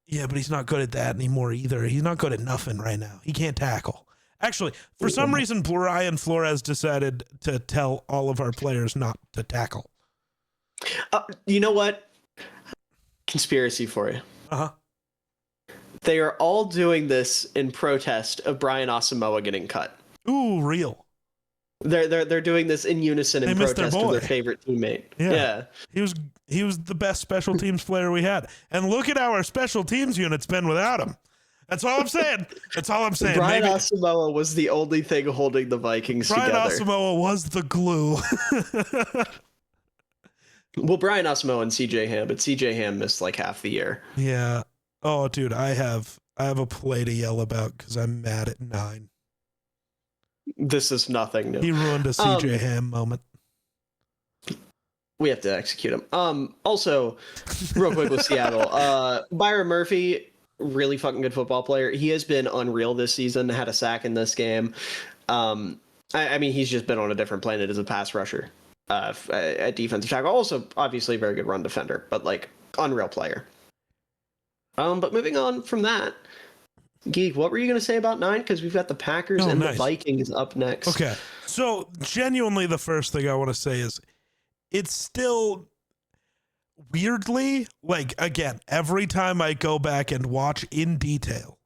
Yeah, but he's not good at that anymore either. He's not good at nothing right now. He can't tackle. Actually, for some reason, Brian Flores decided to tell all of our players not to tackle. You know what? Conspiracy for you. Uh-huh. They are all doing this in protest of Brian Asamoah getting cut. Ooh, real. They're doing this in unison in protest of their favorite teammate. Yeah. He was the best special teams player we had. And look at how our special teams unit's been without him. That's all I'm saying. Brian Asamoah was the only thing holding the Vikings together. Brian Asamoah was the glue. Well, Brian Asamoah and CJ Ham, but CJ Ham missed like half the year. Yeah. Oh, dude, I have a play to yell about because I'm mad at 9. This is nothing new. He ruined a CJ Ham moment. We have to execute him. Also, real quick with Seattle, Byron Murphy, really fucking good football player. He has been unreal this season. Had a sack in this game. I mean, he's just been on a different planet as a pass rusher, at defensive tackle. Also, obviously, a very good run defender, but like unreal player. But moving on from that, Geek, what were you going to say about 9? Because we've got the Packers and the Vikings up next. Okay, so genuinely, the first thing I want to say is it's still weirdly, like, again, every time I go back and watch in detail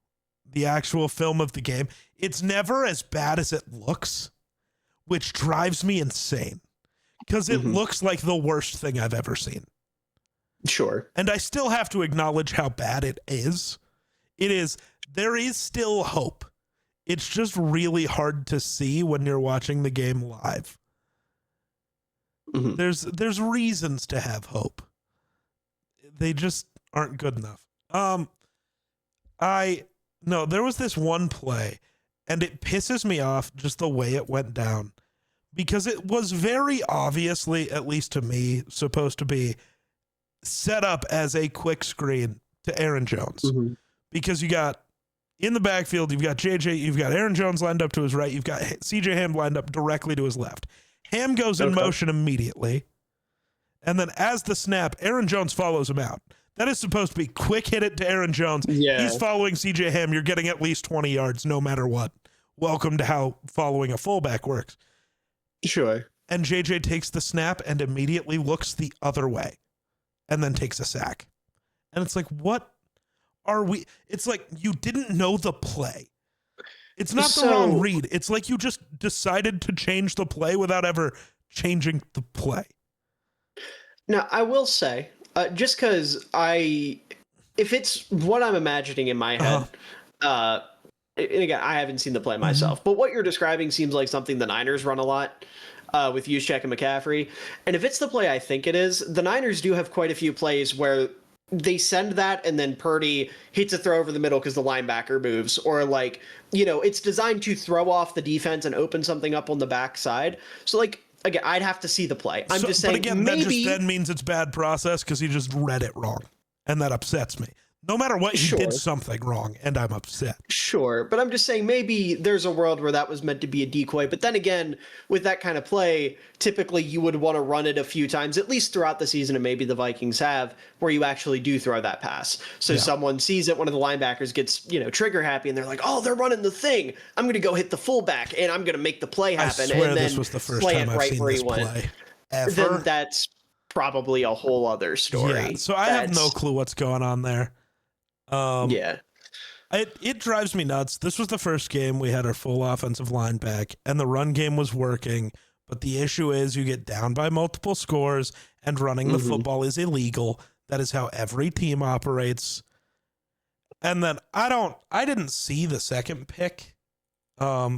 the actual film of the game, it's never as bad as it looks, which drives me insane because it looks like the worst thing I've ever seen. Sure. And I still have to acknowledge how bad it is. There is still hope. It's just really hard to see when you're watching the game live. There's reasons to have hope. They just aren't good enough. There was this one play, and it pisses me off just the way it went down, because it was very obviously, at least to me, supposed to be set up as a quick screen to Aaron Jones. Because you got in the backfield, you've got JJ, you've got Aaron Jones lined up to his right, you've got CJ Ham lined up directly to his left. Ham goes in motion immediately, and then as the snap, Aaron Jones follows him out. That is supposed to be quick hit it to Aaron Jones. Yeah. He's following CJ Ham. You're getting at least 20 yards no matter what. Welcome to how following a fullback works. Sure. And JJ takes the snap and immediately looks the other way and then takes a sack. And it's like, what are we? It's like you didn't know the play. It's not the wrong read. It's like you just decided to change the play without ever changing the play. Now, I will say, just because if it's what I'm imagining in my head, and again, I haven't seen the play myself, but what you're describing seems like something the Niners run a lot with Juszczyk and McCaffrey. And if it's the play I think it is, the Niners do have quite a few plays where they send that and then Purdy hits a throw over the middle because the linebacker moves, or like, it's designed to throw off the defense and open something up on the backside. So like, again, I'd have to see the play. I'm just saying, but again, maybe that just then means it's bad process because he just read it wrong, and that upsets me. No matter what, he did something wrong, and I'm upset. Sure, but I'm just saying maybe there's a world where that was meant to be a decoy. But then again, with that kind of play, typically you would want to run it a few times, at least throughout the season, and maybe the Vikings have, where you actually do throw that pass. So someone sees it, one of the linebackers gets, trigger happy, and they're like, oh, they're running the thing. I'm going to go hit the fullback, and I'm going to make the play happen. I swear and then this was the first time I've seen this play ever. Then that's probably a whole other story. Yeah, so I have no clue what's going on there. It drives me nuts. This was the first game we had our full offensive line back, and the run game was working. But the issue is you get down by multiple scores, and running the football is illegal. That is how every team operates. And then I didn't see the second pick. I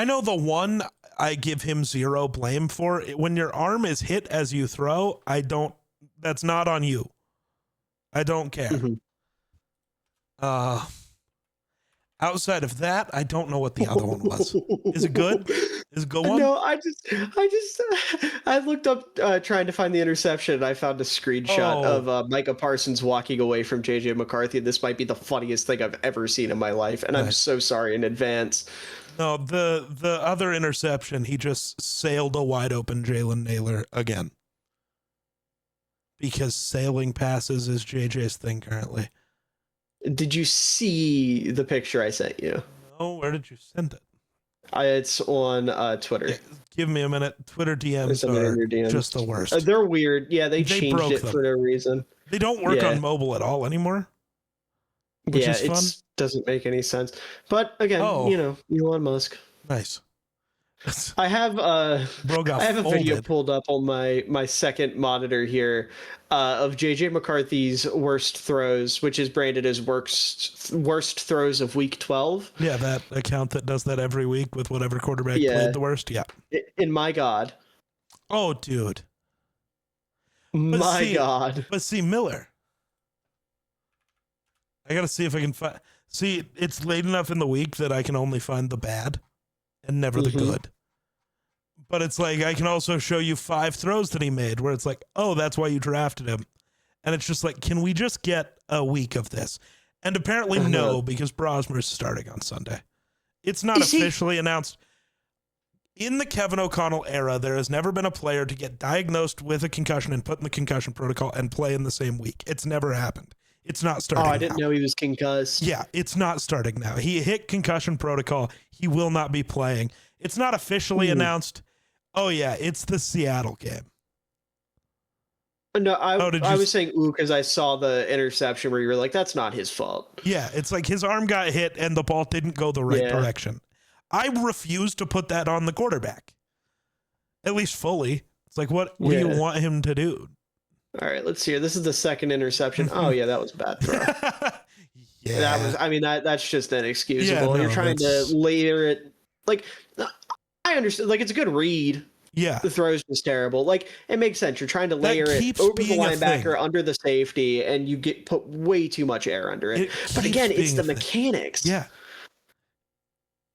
know the one I give him zero blame for. When your arm is hit as you throw, that's not on you. I don't care. Outside of that, I don't know what the other one was. Is it good? Is it a good one? No, I looked up trying to find the interception, and I found a screenshot of Micah Parsons walking away from JJ McCarthy. This might be the funniest thing I've ever seen in my life, and I'm so sorry in advance. No, the other interception, he just sailed a wide open Jalen Naylor again. Because sailing passes is JJ's thing currently. Did you see the picture I sent you? No, where did you send it? It's on Twitter. Yeah, give me a minute. Twitter DMs are just the worst. They're weird. Yeah, they changed it for no reason. They don't work on mobile at all anymore. Which is fun. It doesn't make any sense. But again, Elon Musk. Nice. I have a video pulled up on my second monitor here of JJ McCarthy's worst throws, which is branded as worst throws of week 12. Yeah, that account that does that every week with whatever quarterback played the worst. Yeah. In my God. Oh, dude. God. But see, Miller. I got to see if I can find. See, it's late enough in the week that I can only find the bad and never the good. But it's like, I can also show you 5 throws that he made where it's like, oh, that's why you drafted him. And it's just like, can we just get a week of this? And apparently no, because Brosmer's starting on Sunday. It's not officially announced. In the Kevin O'Connell era, there has never been a player to get diagnosed with a concussion and put in the concussion protocol and play in the same week. It's never happened. It's not starting. Oh, I didn't know he was concussed. Yeah, it's not starting now. He hit concussion protocol. He will not be playing. It's not officially announced. Oh, yeah, it's the Seattle game. No, I was saying ooh because I saw the interception where you were like, that's not his fault. Yeah, it's like his arm got hit and the ball didn't go the right direction. I refuse to put that on the quarterback, at least fully. It's like, what do you want him to do? All right, let's see here. This is the second interception. Oh, yeah, that was a bad throw. Yeah. That was, I mean, that's just inexcusable. You're trying to layer it. Like, I understand. Like, it's a good read. Yeah. The throw's just terrible. Like, it makes sense. You're trying to layer it over the linebacker, under the safety, and you put way too much air under it. But again, it's the mechanics. Yeah.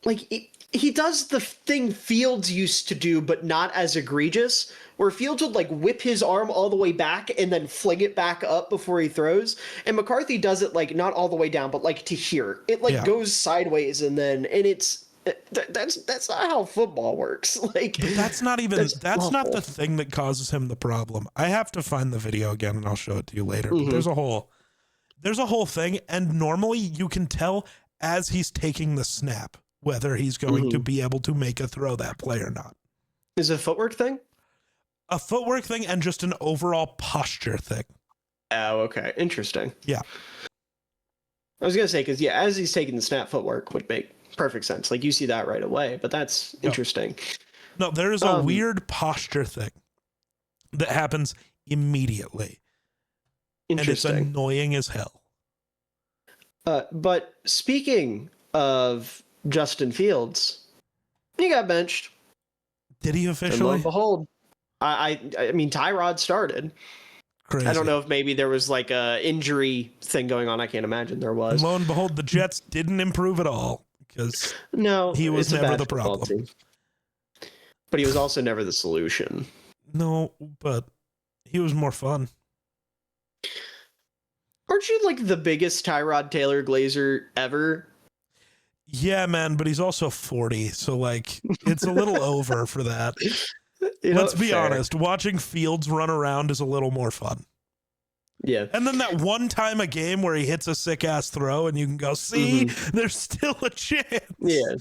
Like, he does the thing Fields used to do, but not as egregious, where Fields would, like, whip his arm all the way back and then fling it back up before he throws. And McCarthy does it, like, not all the way down, but, like, to here. It, like, goes sideways and it's... That's not how football works. Like, but that's not even that's not the thing that causes him the problem. I have to find the video again and I'll show it to you later. But there's a whole thing, and normally you can tell as he's taking the snap whether he's going to be able to make a throw that play or not. Is it a footwork thing? A footwork thing and just an overall posture thing. Oh, okay. Interesting. Yeah. I was gonna say, because as he's taking the snap, footwork would make perfect sense. Like, you see that right away, but that's interesting. No, there is a weird posture thing that happens immediately. And it's annoying as hell. But speaking of Justin Fields, he got benched. Did he officially? And lo and behold, I mean, Tyrod started. Crazy. I don't know if maybe there was like a injury thing going on. I can't imagine there was. And lo and behold, the Jets didn't improve at all. Because he was never the problem. But he was also never the solution. No, but he was more fun. Aren't you like the biggest Tyrod Taylor Glazer ever? Yeah, man, but he's also 40, so like it's a little over for that. Let's be honest, watching Fields run around is a little more fun. Yeah. And then that one time a game where he hits a sick ass throw and you can go, see, there's still a chance. Yeah.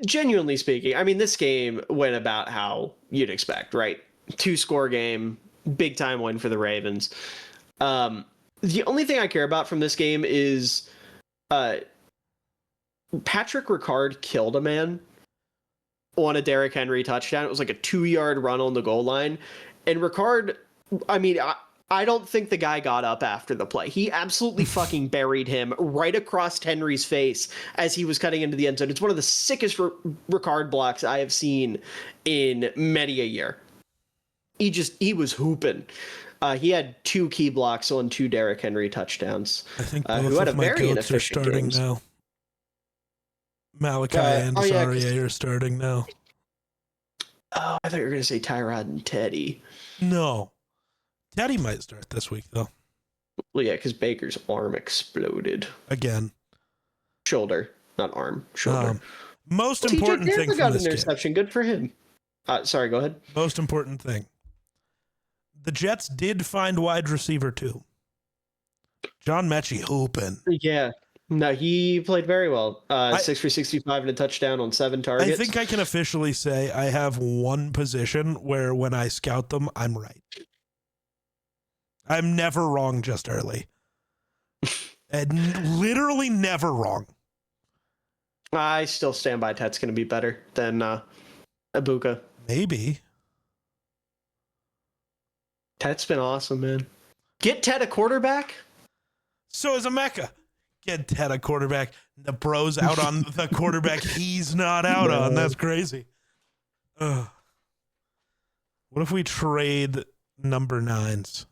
Genuinely speaking, I mean, this game went about how you'd expect, right? 2-score game, big time win for the Ravens. The only thing I care about from this game is Patrick Ricard killed a man on a Derrick Henry touchdown. It was like a 2-yard run on the goal line. And Ricard, I mean, I don't think the guy got up after the play. He absolutely fucking buried him right across Henry's face as he was cutting into the end zone. It's one of the sickest Ricard blocks I have seen in many a year. He was hooping. He had 2 key blocks on 2 Derrick Henry touchdowns. I think both of my goats are starting now. Malachi and Azaria are starting now. Oh, I thought you were going to say Tyrod and Teddy. No. Teddy might start this week, though. Well, yeah, because Baker's arm exploded. Again. Shoulder, not arm. Shoulder. Most important thing from this interception. Good for him. Sorry, go ahead. Most important thing. The Jets did find wide receiver, too. John Mechie hooping. Yeah. No, he played very well. 6 for 65 and a touchdown on 7 targets. I think I can officially say I have one position where when I scout them, I'm right. I'm never wrong just early. And literally never wrong. I still stand by Ted's going to be better than Ibuka. Maybe. Ted's been awesome, man. Get Ted a quarterback? So is Emeka. Get Ted a quarterback. The bro's out on the quarterback he's not out on. That's crazy. Ugh. What if we trade number 9s?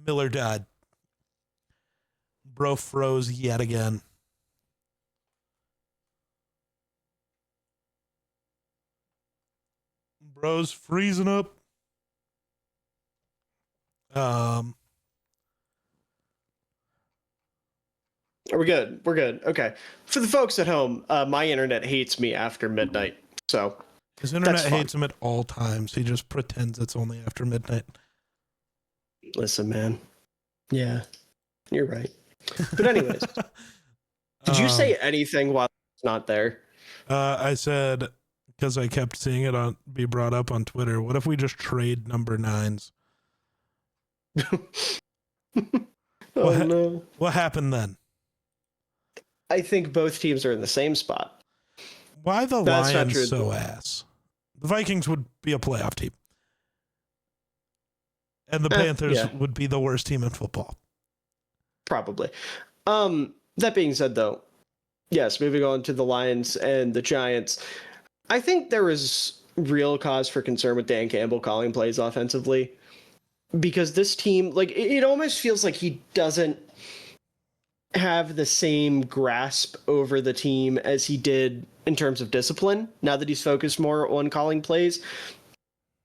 Miller died. Bro froze yet again. Bro's freezing up. Are we good? We're good. Okay. For the folks at home, my internet hates me after midnight. So his internet hates him at all times. He just pretends it's only after midnight. Listen, man. Yeah, you're right. But anyways, did you say anything while it's not there? I said, because I kept seeing it be brought up on Twitter, what if we just trade number 9s? No. What happened then? I think both teams are in the same spot. Why the Lions so ass? The Vikings would be a playoff team. And the Panthers would be the worst team in football. Probably. That being said, though, yes, moving on to the Lions and the Giants, I think there is real cause for concern with Dan Campbell calling plays offensively. Because this team, like, it almost feels like he doesn't have the same grasp over the team as he did in terms of discipline, now that he's focused more on calling plays.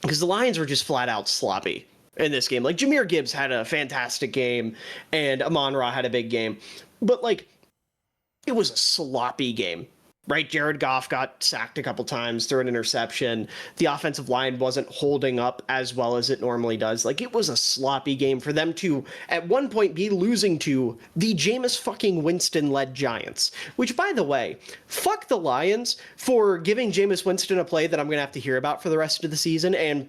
Because the Lions were just flat out sloppy in this game. Like, Jahmyr Gibbs had a fantastic game, and Amon-Ra had a big game. But, like, it was a sloppy game, right? Jared Goff got sacked a couple times, threw an interception. The offensive line wasn't holding up as well as it normally does. Like, it was a sloppy game for them to, at one point, be losing to the Jameis fucking Winston-led Giants. Which, by the way, fuck the Lions for giving Jameis Winston a play that I'm going to have to hear about for the rest of the season. And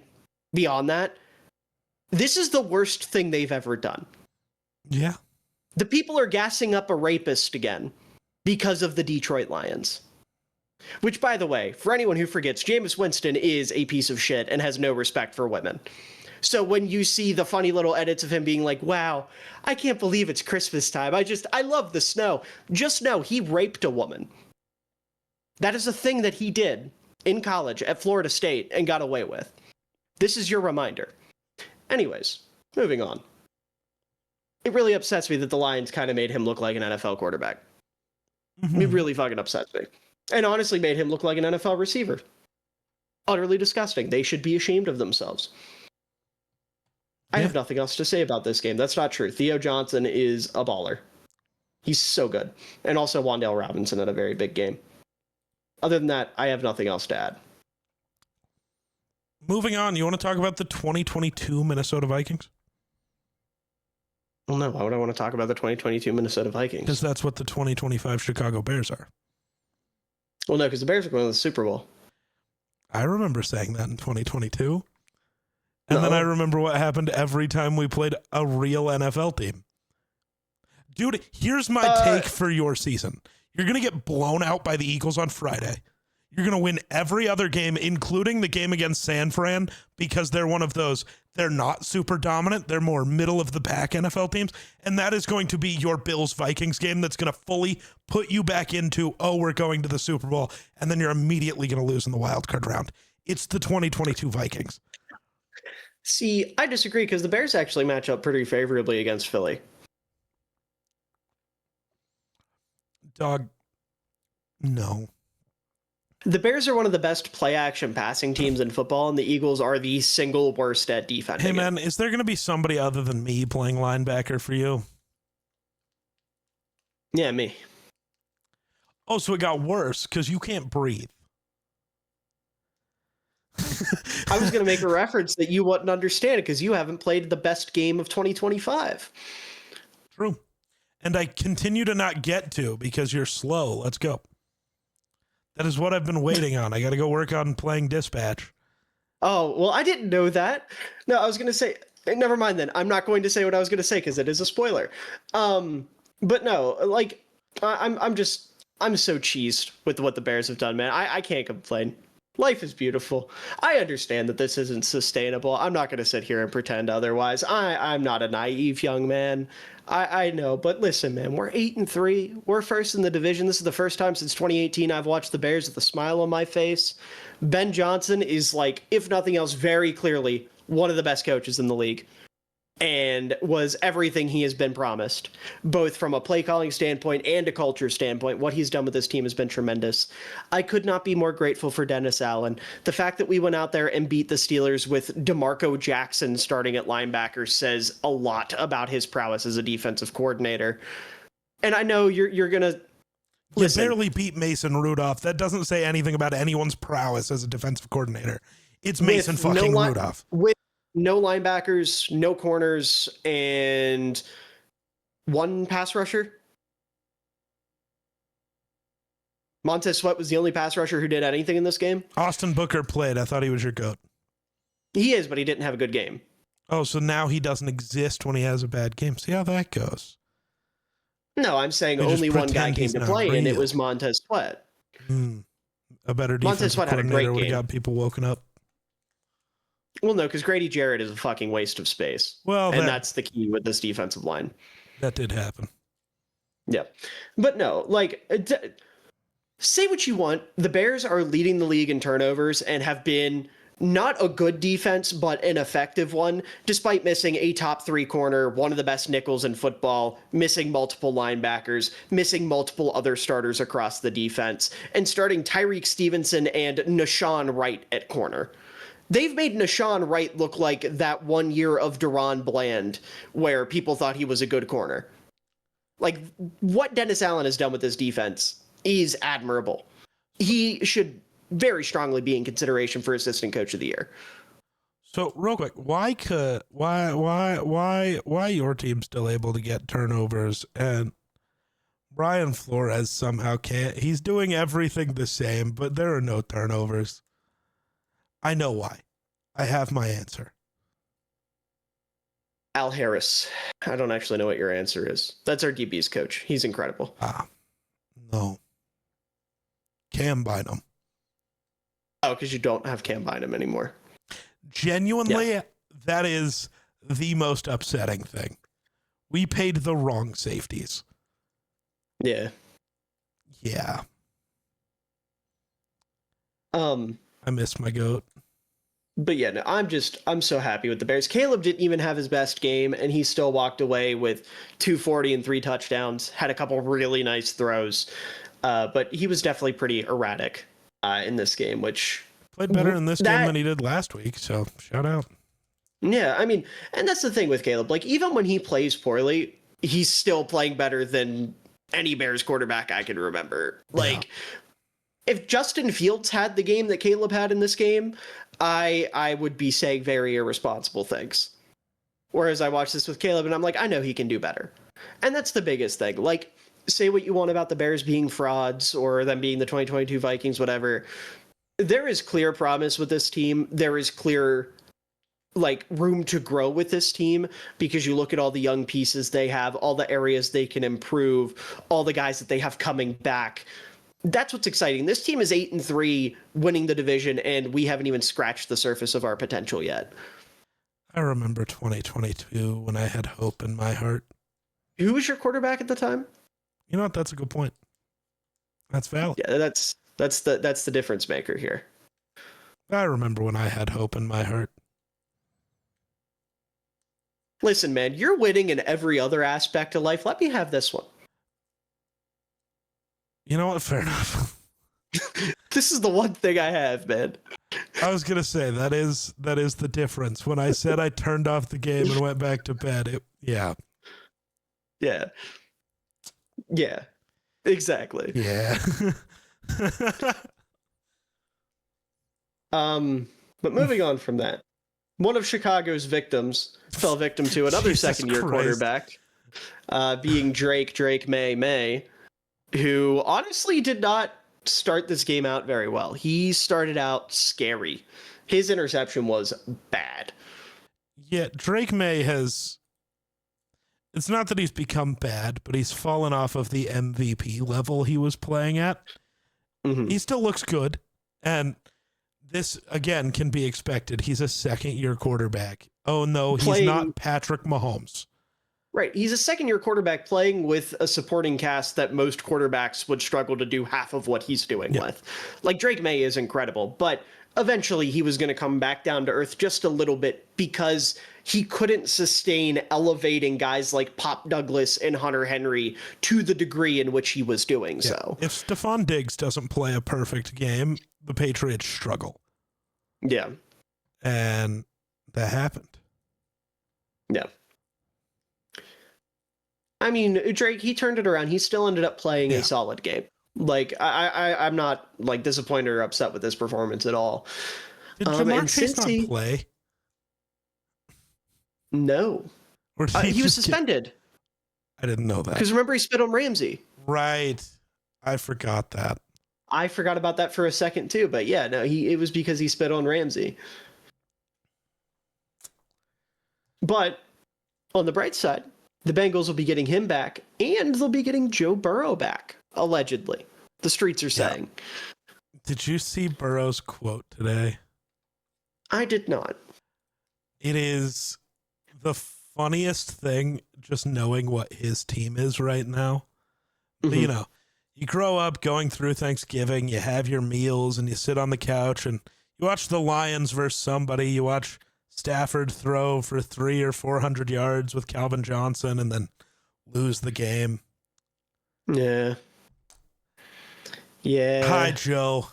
beyond that, this is the worst thing they've ever done. Yeah. The people are gassing up a rapist again because of the Detroit Lions. Which, by the way, for anyone who forgets, Jameis Winston is a piece of shit and has no respect for women. So when you see the funny little edits of him being like, wow, I can't believe it's Christmas time. I love the snow. Just know he raped a woman. That is a thing that he did in college at Florida State and got away with. This is your reminder. Anyways, moving on. It really upsets me that the Lions kind of made him look like an NFL quarterback. Mm-hmm. It really fucking upsets me. And honestly made him look like an NFL receiver. Utterly disgusting. They should be ashamed of themselves. Yeah. I have nothing else to say about this game. That's not true. Theo Johnson is a baller. He's so good. And also Wan'Dale Robinson had a very big game. Other than that, I have nothing else to add. Moving on, you want to talk about the 2022 Minnesota Vikings? Well, no. Why would I want to talk about the 2022 Minnesota Vikings? Because that's what the 2025 Chicago Bears are. Well, no, because the Bears are going to the Super Bowl. I remember saying that in 2022. And then I remember what happened every time we played a real NFL team. Dude, here's my take for your season. You're going to get blown out by the Eagles on Friday. You're going to win every other game, including the game against San Fran, because they're one of those, they're not super dominant. They're more middle of the pack NFL teams. And that is going to be your Bills-Vikings game that's going to fully put you back into, oh, we're going to the Super Bowl. And then you're immediately going to lose in the wild card round. It's the 2022 Vikings. See, I disagree because the Bears actually match up pretty favorably against Philly. Dog, no. The Bears are one of the best play-action passing teams in football, and the Eagles are the single worst at defending. Hey, man, is there going to be somebody other than me playing linebacker for you? Yeah, me. Oh, so it got worse because you can't breathe. I was going to make a reference that you wouldn't understand because you haven't played the best game of 2025. True. And I continue to not get to because you're slow. Let's go. That is what I've been waiting on. I got to go work on playing Dispatch. Oh, well, I didn't know that. No, I was going to say, never mind then. I'm not going to say what I was going to say because it is a spoiler. But no, like, I'm so cheesed with what the Bears have done, man. I can't complain. Life is beautiful. I understand that this isn't sustainable. I'm not going to sit here and pretend otherwise. I'm not a naive young man. I know, but listen, man, we're 8-3. We're first in the division. This is the first time since 2018 I've watched the Bears with a smile on my face. Ben Johnson is, like, if nothing else, very clearly one of the best coaches in the league. and was everything he has been promised, both from a play calling standpoint and a culture standpoint. What he's done with this team has been tremendous. I could not be more grateful for Dennis Allen. The fact that we went out there and beat the Steelers with DeMarco Jackson starting at linebacker says a lot about his prowess as a defensive coordinator. And I know you're going to listen. You barely beat Mason Rudolph. That doesn't say anything about anyone's prowess as a defensive coordinator. It's Mason fucking Rudolph. With no linebackers, no corners, and one pass rusher. Montez Sweat was the only pass rusher who did anything in this game. Austin Booker played. I thought he was your GOAT. He is, but he didn't have a good game. Oh, so now he doesn't exist when he has a bad game. See how that goes. No, I'm saying only one guy came to play, and it was Montez Sweat. A better defensive coordinator would have got people woken up. Well, no, because Grady Jarrett is a fucking waste of space. Well, and that's the key with this defensive line. That did happen. Yeah. But no, like, say what you want. The Bears are leading the league in turnovers and have been not a good defense, but an effective one, despite missing a top 3 corner, one of the best nickels in football, missing multiple linebackers, missing multiple other starters across the defense, and starting Tyreek Stevenson and Nashawn Wright at corner. They've made Nashawn Wright look like that 1 year of Deron Bland where people thought he was a good corner. Like, what Dennis Allen has done with this defense is admirable. He should very strongly be in consideration for assistant coach of the year. So real quick, why your team still able to get turnovers and Brian Flores somehow can't? He's doing everything the same, but there are no turnovers. I know why. I have my answer. Al Harris. I don't actually know what your answer is. That's our DB's coach. He's incredible. No. Cam Bynum. Oh, because you don't have Cam Bynum anymore. Genuinely, that is the most upsetting thing. We paid the wrong safeties. Yeah. Yeah. I miss my GOAT. But yeah, no, I'm so happy with the Bears. Caleb didn't even have his best game, and he still walked away with 240 and 3 touchdowns, had a couple really nice throws. But he was definitely pretty erratic in this game, which played better in this game than he did last week. So shout out. Yeah, I mean, and that's the thing with Caleb. Like, even when he plays poorly, he's still playing better than any Bears quarterback I can remember. Like, if Justin Fields had the game that Caleb had in this game, I would be saying very irresponsible things. Whereas I watch this with Caleb and I'm like, I know he can do better. And that's the biggest thing. Like, say what you want about the Bears being frauds or them being the 2022 Vikings, whatever. There is clear promise with this team. There is clear, like, room to grow with this team because you look at all the young pieces they have, all the areas they can improve, all the guys that they have coming back. That's what's exciting. This team is 8-3, winning the division, and we haven't even scratched the surface of our potential yet. I remember 2022 when I had hope in my heart. Who was your quarterback at the time? You know what? That's a good point. That's valid. Yeah, that's the difference maker here. I remember when I had hope in my heart. Listen, man, you're winning in every other aspect of life. Let me have this one. You know what? Fair enough. This is the one thing I have, man. I was gonna say that is the difference. When I said I turned off the game and went back to bed, yeah, exactly. Yeah. But moving on from that, one of Chicago's victims fell victim to another second-year quarterback, being Drake May, who honestly did not start this game out very well. He started out scary. His interception was bad. Yeah, Drake May has... It's not that he's become bad, but he's fallen off of the MVP level he was playing at. Mm-hmm. He still looks good, and this, again, can be expected. He's a second-year quarterback. Oh, no, he's not Patrick Mahomes. Right. He's a second-year quarterback playing with a supporting cast that most quarterbacks would struggle to do half of what he's doing with. Like, Drake May is incredible, but eventually he was going to come back down to earth just a little bit because he couldn't sustain elevating guys like Pop Douglas and Hunter Henry to the degree in which he was doing so. If Stephon Diggs doesn't play a perfect game, the Patriots struggle. Yeah. And that happened. Yeah. I mean, Drake, he turned it around. He still ended up playing a solid game. Like, I'm not like disappointed or upset with this performance at all. Did Jamar Chase not play? No. Or did he was suspended. I didn't know that. Because remember, he spit on Ramsey. Right. I forgot that. I forgot about that for a second too. But yeah, no, it was because he spit on Ramsey. But on the bright side, the Bengals will be getting him back, and they'll be getting Joe Burrow back, allegedly. The streets are saying. Did you see Burrow's quote today? I did not. It is the funniest thing, just knowing what his team is right now. Mm-hmm. You know, you grow up going through Thanksgiving, you have your meals, and you sit on the couch, and you watch the Lions versus somebody, you watch Stafford throw for 300 or 400 yards with Calvin Johnson and then lose the game. Yeah. Yeah. Hi, Joe.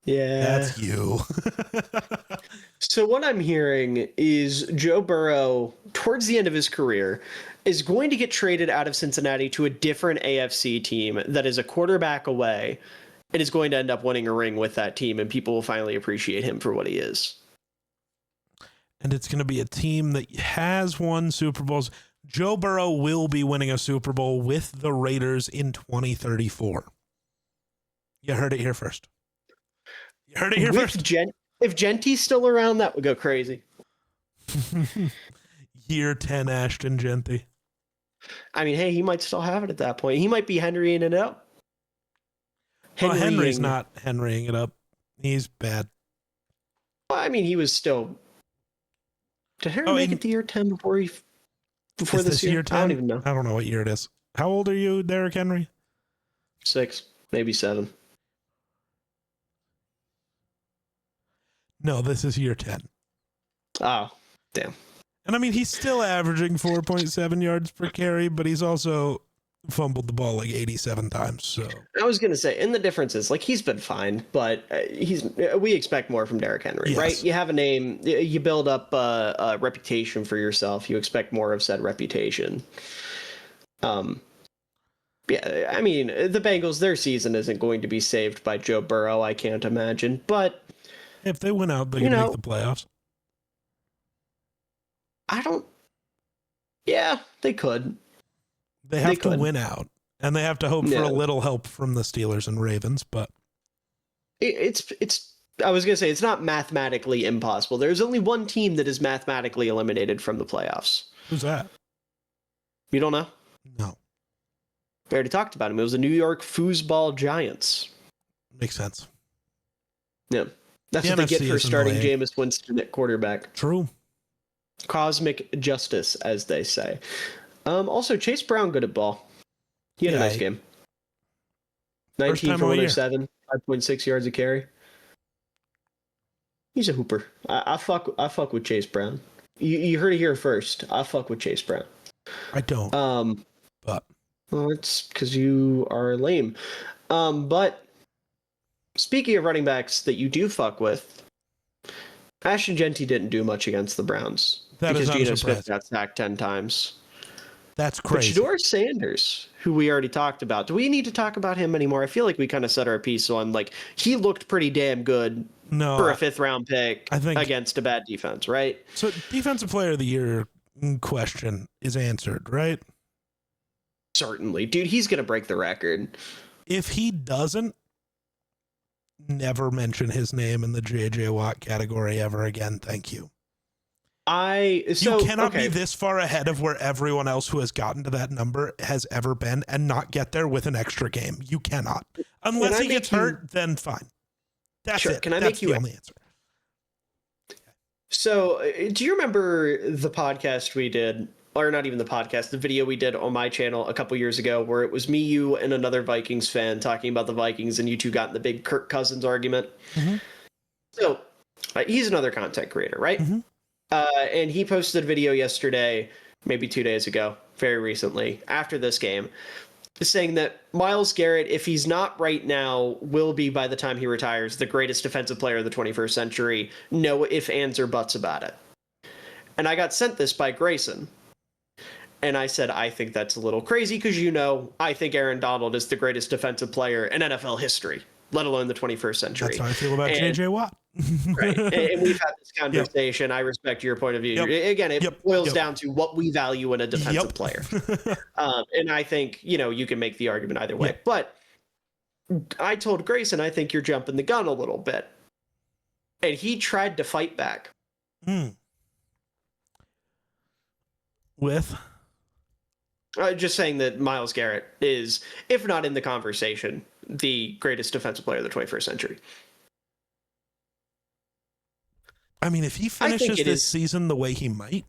Yeah. That's you. So what I'm hearing is Joe Burrow, towards the end of his career, is going to get traded out of Cincinnati to a different AFC team that is a quarterback away and is going to end up winning a ring with that team, and people will finally appreciate him for what he is. And it's going to be a team that has won Super Bowls. Joe Burrow will be winning a Super Bowl with the Raiders in 2034. You heard it here first. You heard it here first. If Genty's still around, that would go crazy. Year 10 Ashton Genty. I mean, hey, he might still have it at that point. He might be Henrying it up. Henry's not Henrying it up. He's bad. Well, I mean, he was still... Did Henry make it to year 10 before this year? 10? I don't even know. I don't know what year it is. How old are you, Derrick Henry? 6, maybe 7. No, this is year 10. Oh, damn. And I mean, he's still averaging 4.7 yards per carry, but he's also fumbled the ball like 87 times. So I was going to say, and the difference is, like, he's been fine, but we expect more from Derrick Henry, right? You have a name, you build up a reputation for yourself. You expect more of said reputation. Yeah, I mean, the Bengals, their season isn't going to be saved by Joe Burrow, I can't imagine, but if they win out, they can make the playoffs. Yeah, they could. They have to win out, and they have to hope for a little help from the Steelers and Ravens, but it's I was going to say, it's not mathematically impossible. There's only one team that is mathematically eliminated from the playoffs. Who's that? You don't know? No. We already talked about him. It was the New York Foosball Giants. Makes sense. Yeah. That's what they get for starting Jameis Winston at quarterback. True. Cosmic justice, as they say. Also, Chase Brown good at ball. He had a nice game. 19 for 107, 5.6 yards a carry. He's a hooper. I fuck with Chase Brown. You heard it here first. I fuck with Chase Brown. I don't. But well, it's because you are lame. But speaking of running backs that you do fuck with, Ashton Genty didn't do much against the Browns because Geno Smith got sacked 10 times. That's crazy. But Shedeur Sanders, who we already talked about, do we need to talk about him anymore? I feel like we kind of set our piece on, like, he looked pretty damn good for a 5th-round pick against a bad defense, right? So Defensive Player of the Year question is answered, right? Certainly. Dude, he's going to break the record. If he doesn't, never mention his name in the J.J. Watt category ever again. Thank you. You cannot be this far ahead of where everyone else who has gotten to that number has ever been and not get there with an extra game. You cannot. Unless he gets hurt, then fine. That's it. That's the only answer. So, do you remember the podcast we did or not even the podcast, the video we did on my channel a couple years ago, where it was me, you, and another Vikings fan talking about the Vikings, and you two got in the big Kirk Cousins argument. Mm-hmm. So he's another content creator, right? Mm-hmm. And he posted a video yesterday, maybe 2 days ago, very recently, after this game, saying that Myles Garrett, if he's not right now, will be, by the time he retires, the greatest defensive player of the 21st century. No ifs, ands, or buts about it. And I got sent this by Grayson. And I said, I think that's a little crazy because, I think Aaron Donald is the greatest defensive player in NFL history, let alone the 21st century. That's how I feel about J.J. Watt. Right. And we've had this conversation. Yep. I respect your point of view. Yep. Again, it boils down to what we value in a defensive player. And I think, you can make the argument either way. But I told Grayson, I think you're jumping the gun a little bit. And he tried to fight back. With? Just saying that Myles Garrett is, if not in the conversation, the greatest defensive player of the 21st century. I mean, if he finishes this season the way he might,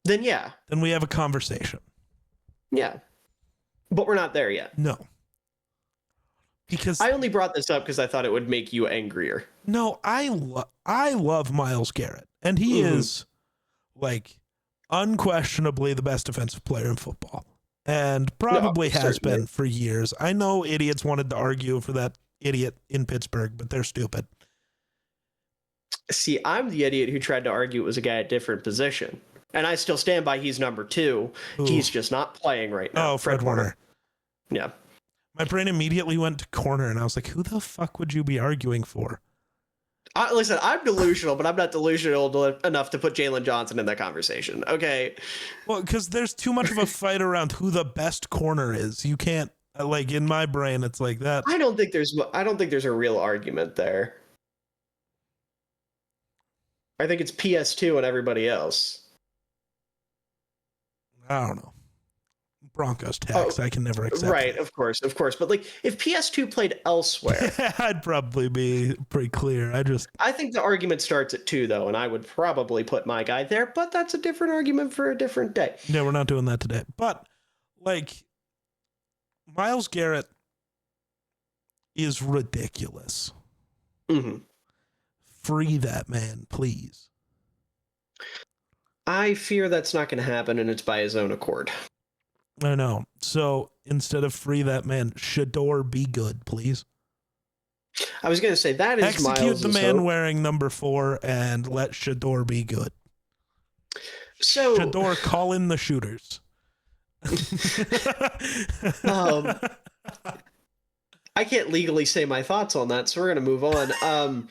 then yeah. Then we have a conversation. Yeah. But we're not there yet. No. Because I only brought this up because I thought it would make you angrier. No, I love Myles Garrett. And he is, unquestionably the best defensive player in football. And probably has been for years. I know idiots wanted to argue for that idiot in Pittsburgh, but they're stupid. See, I'm the idiot who tried to argue it was a guy at different position. And I still stand by he's number 2. Ooh. He's just not playing right now. Oh, Fred Warner. Yeah. My brain immediately went to corner, and I was like, who the fuck would you be arguing for? Listen, I'm delusional, but I'm not delusional enough to put Jalen Johnson in that conversation. Okay. Well, because there's too much of a fight around who the best corner is. You can't, in my brain, it's like that. I don't think there's a real argument there. I think it's PS2 and everybody else. I don't know. Broncos tax. I can never accept. Right, of course. But if PS2 played elsewhere, I'd probably be pretty clear. I think the argument starts at 2 though, and I would probably put my guy there. But that's a different argument for a different day. Yeah, we're not doing that today. But Myles Garrett is ridiculous. Mm-hmm. Free that man, please. I fear that's not going to happen, and it's by his own accord. I know. So instead of free that man, Shador be good, please. I was going to say that is execute the man hope. Wearing number 4 and let Shador be good. So Shador, call in the shooters. I can't legally say my thoughts on that, so we're going to move on.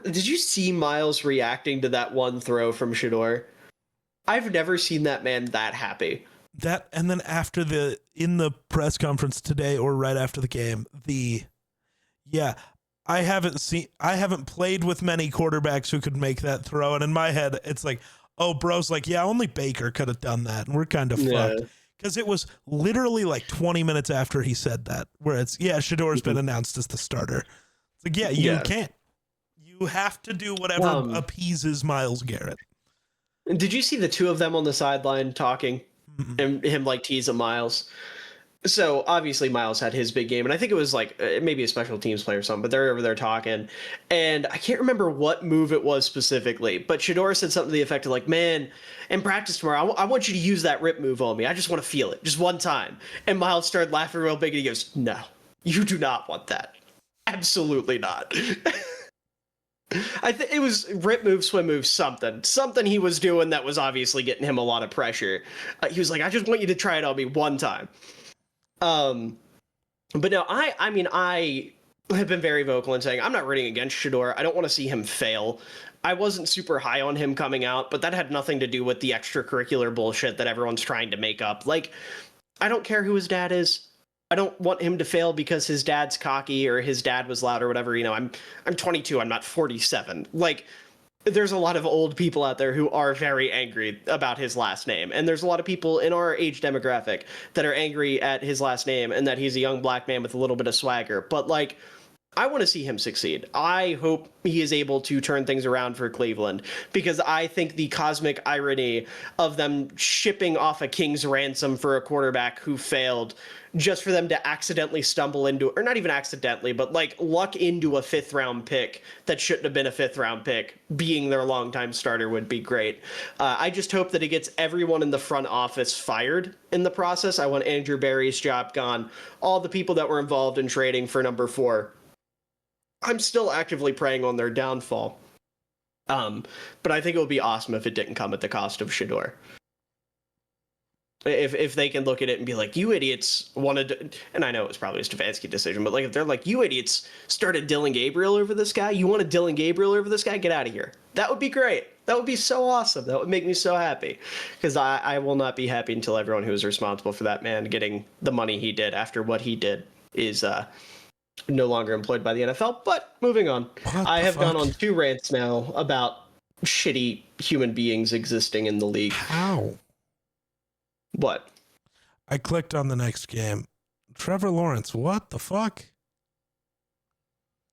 Did you see Myles reacting to that one throw from Shador? I've never seen that man that happy. That, and then in the press conference today or right after the game, I haven't played with many quarterbacks who could make that throw. And in my head, it's like, oh, bro's like, yeah, only Baker could have done that. And we're kind of fucked. Because it was literally 20 minutes after he said that, where it's, Shador's been announced as the starter. It's like, you can't. You have to do whatever appeases Myles Garrett. Did you see the two of them on the sideline talking and him tease at Myles? So obviously Myles had his big game, and I think it was maybe a special teams play or something, but they're over there talking, and I can't remember what move it was specifically, but Shador said something to the effect of man, in practice tomorrow, I want you to use that rip move on me. I just want to feel it just one time. And Myles started laughing real big, and he goes, no, you do not want that. Absolutely not. I think it was rip move, swim move, something he was doing that was obviously getting him a lot of pressure. He was like, I just want you to try it on me one time. But no, I have been very vocal in saying I'm not rooting against Shador. I don't want to see him fail. I wasn't super high on him coming out, but that had nothing to do with the extracurricular bullshit that everyone's trying to make up. I don't care who his dad is. I don't want him to fail because his dad's cocky or his dad was loud or whatever. I'm 22. I'm not 47. There's a lot of old people out there who are very angry about his last name. And there's a lot of people in our age demographic that are angry at his last name and that he's a young black man with a little bit of swagger. But I want to see him succeed. I hope he is able to turn things around for Cleveland, because I think the cosmic irony of them shipping off a king's ransom for a quarterback who failed, just for them to accidentally stumble into, or not even accidentally, but like luck into a 5th round pick that shouldn't have been a 5th round pick, being their longtime starter, would be great. I just hope that it gets everyone in the front office fired in the process. I want Andrew Berry's job gone, all the people that were involved in trading for number 4. I'm still actively preying on their downfall. But I think it would be awesome if it didn't come at the cost of Shedeur. If they can look at it and be like, you idiots wanted to, and I know it was probably a Stefanski decision, but like if they're like, you idiots started Dylan Gabriel over this guy, you wanted Dylan Gabriel over this guy, get out of here. That would be great. That would be so awesome. That would make me so happy, because I will not be happy until everyone who is responsible for that man getting the money he did after what he did is no longer employed by the NFL. But moving on, I have gone on 2 rants now about shitty human beings existing in the league. How? What? I clicked on the next game. Trevor Lawrence, what the fuck?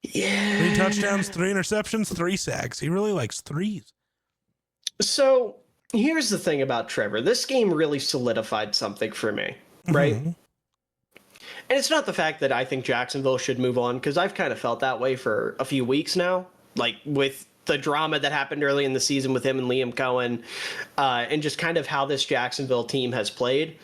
Yeah. 3 touchdowns, 3 interceptions, 3 sacks. He really likes threes. So here's the thing about Trevor. This game really solidified something for me, right? Mm-hmm. And it's not the fact that I think Jacksonville should move on, because I've kind of felt that way for a few weeks now, like with the drama that happened early in the season with him and Liam Cohen, and just kind of how this Jacksonville team has played.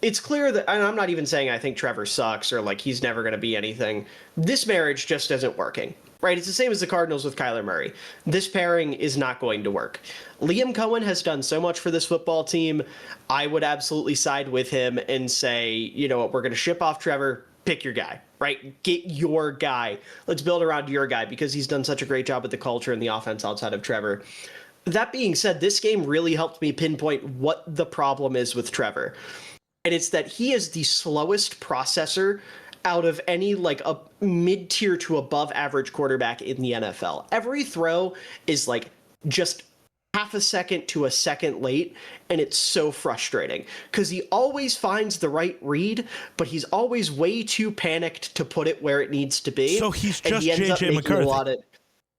It's clear that, and I'm not even saying I think Trevor sucks or like he's never going to be anything. This marriage just isn't working, right? It's the same as the Cardinals with Kyler Murray. This pairing is not going to work. Liam Cohen has done so much for this football team. I would absolutely side with him and say, you know what, we're going to ship off Trevor, pick your guy, right? Get your guy. Let's build around your guy, because he's done such a great job with the culture and the offense outside of Trevor. That being said, this game really helped me pinpoint what the problem is with Trevor. And it's that he is the slowest processor out of any like a mid-tier to above average quarterback in the NFL. Every throw is like just half a second to a second late, and it's so frustrating because he always finds the right read, but he's always way too panicked to put it where it needs to be. So he's just JJ McCarthy.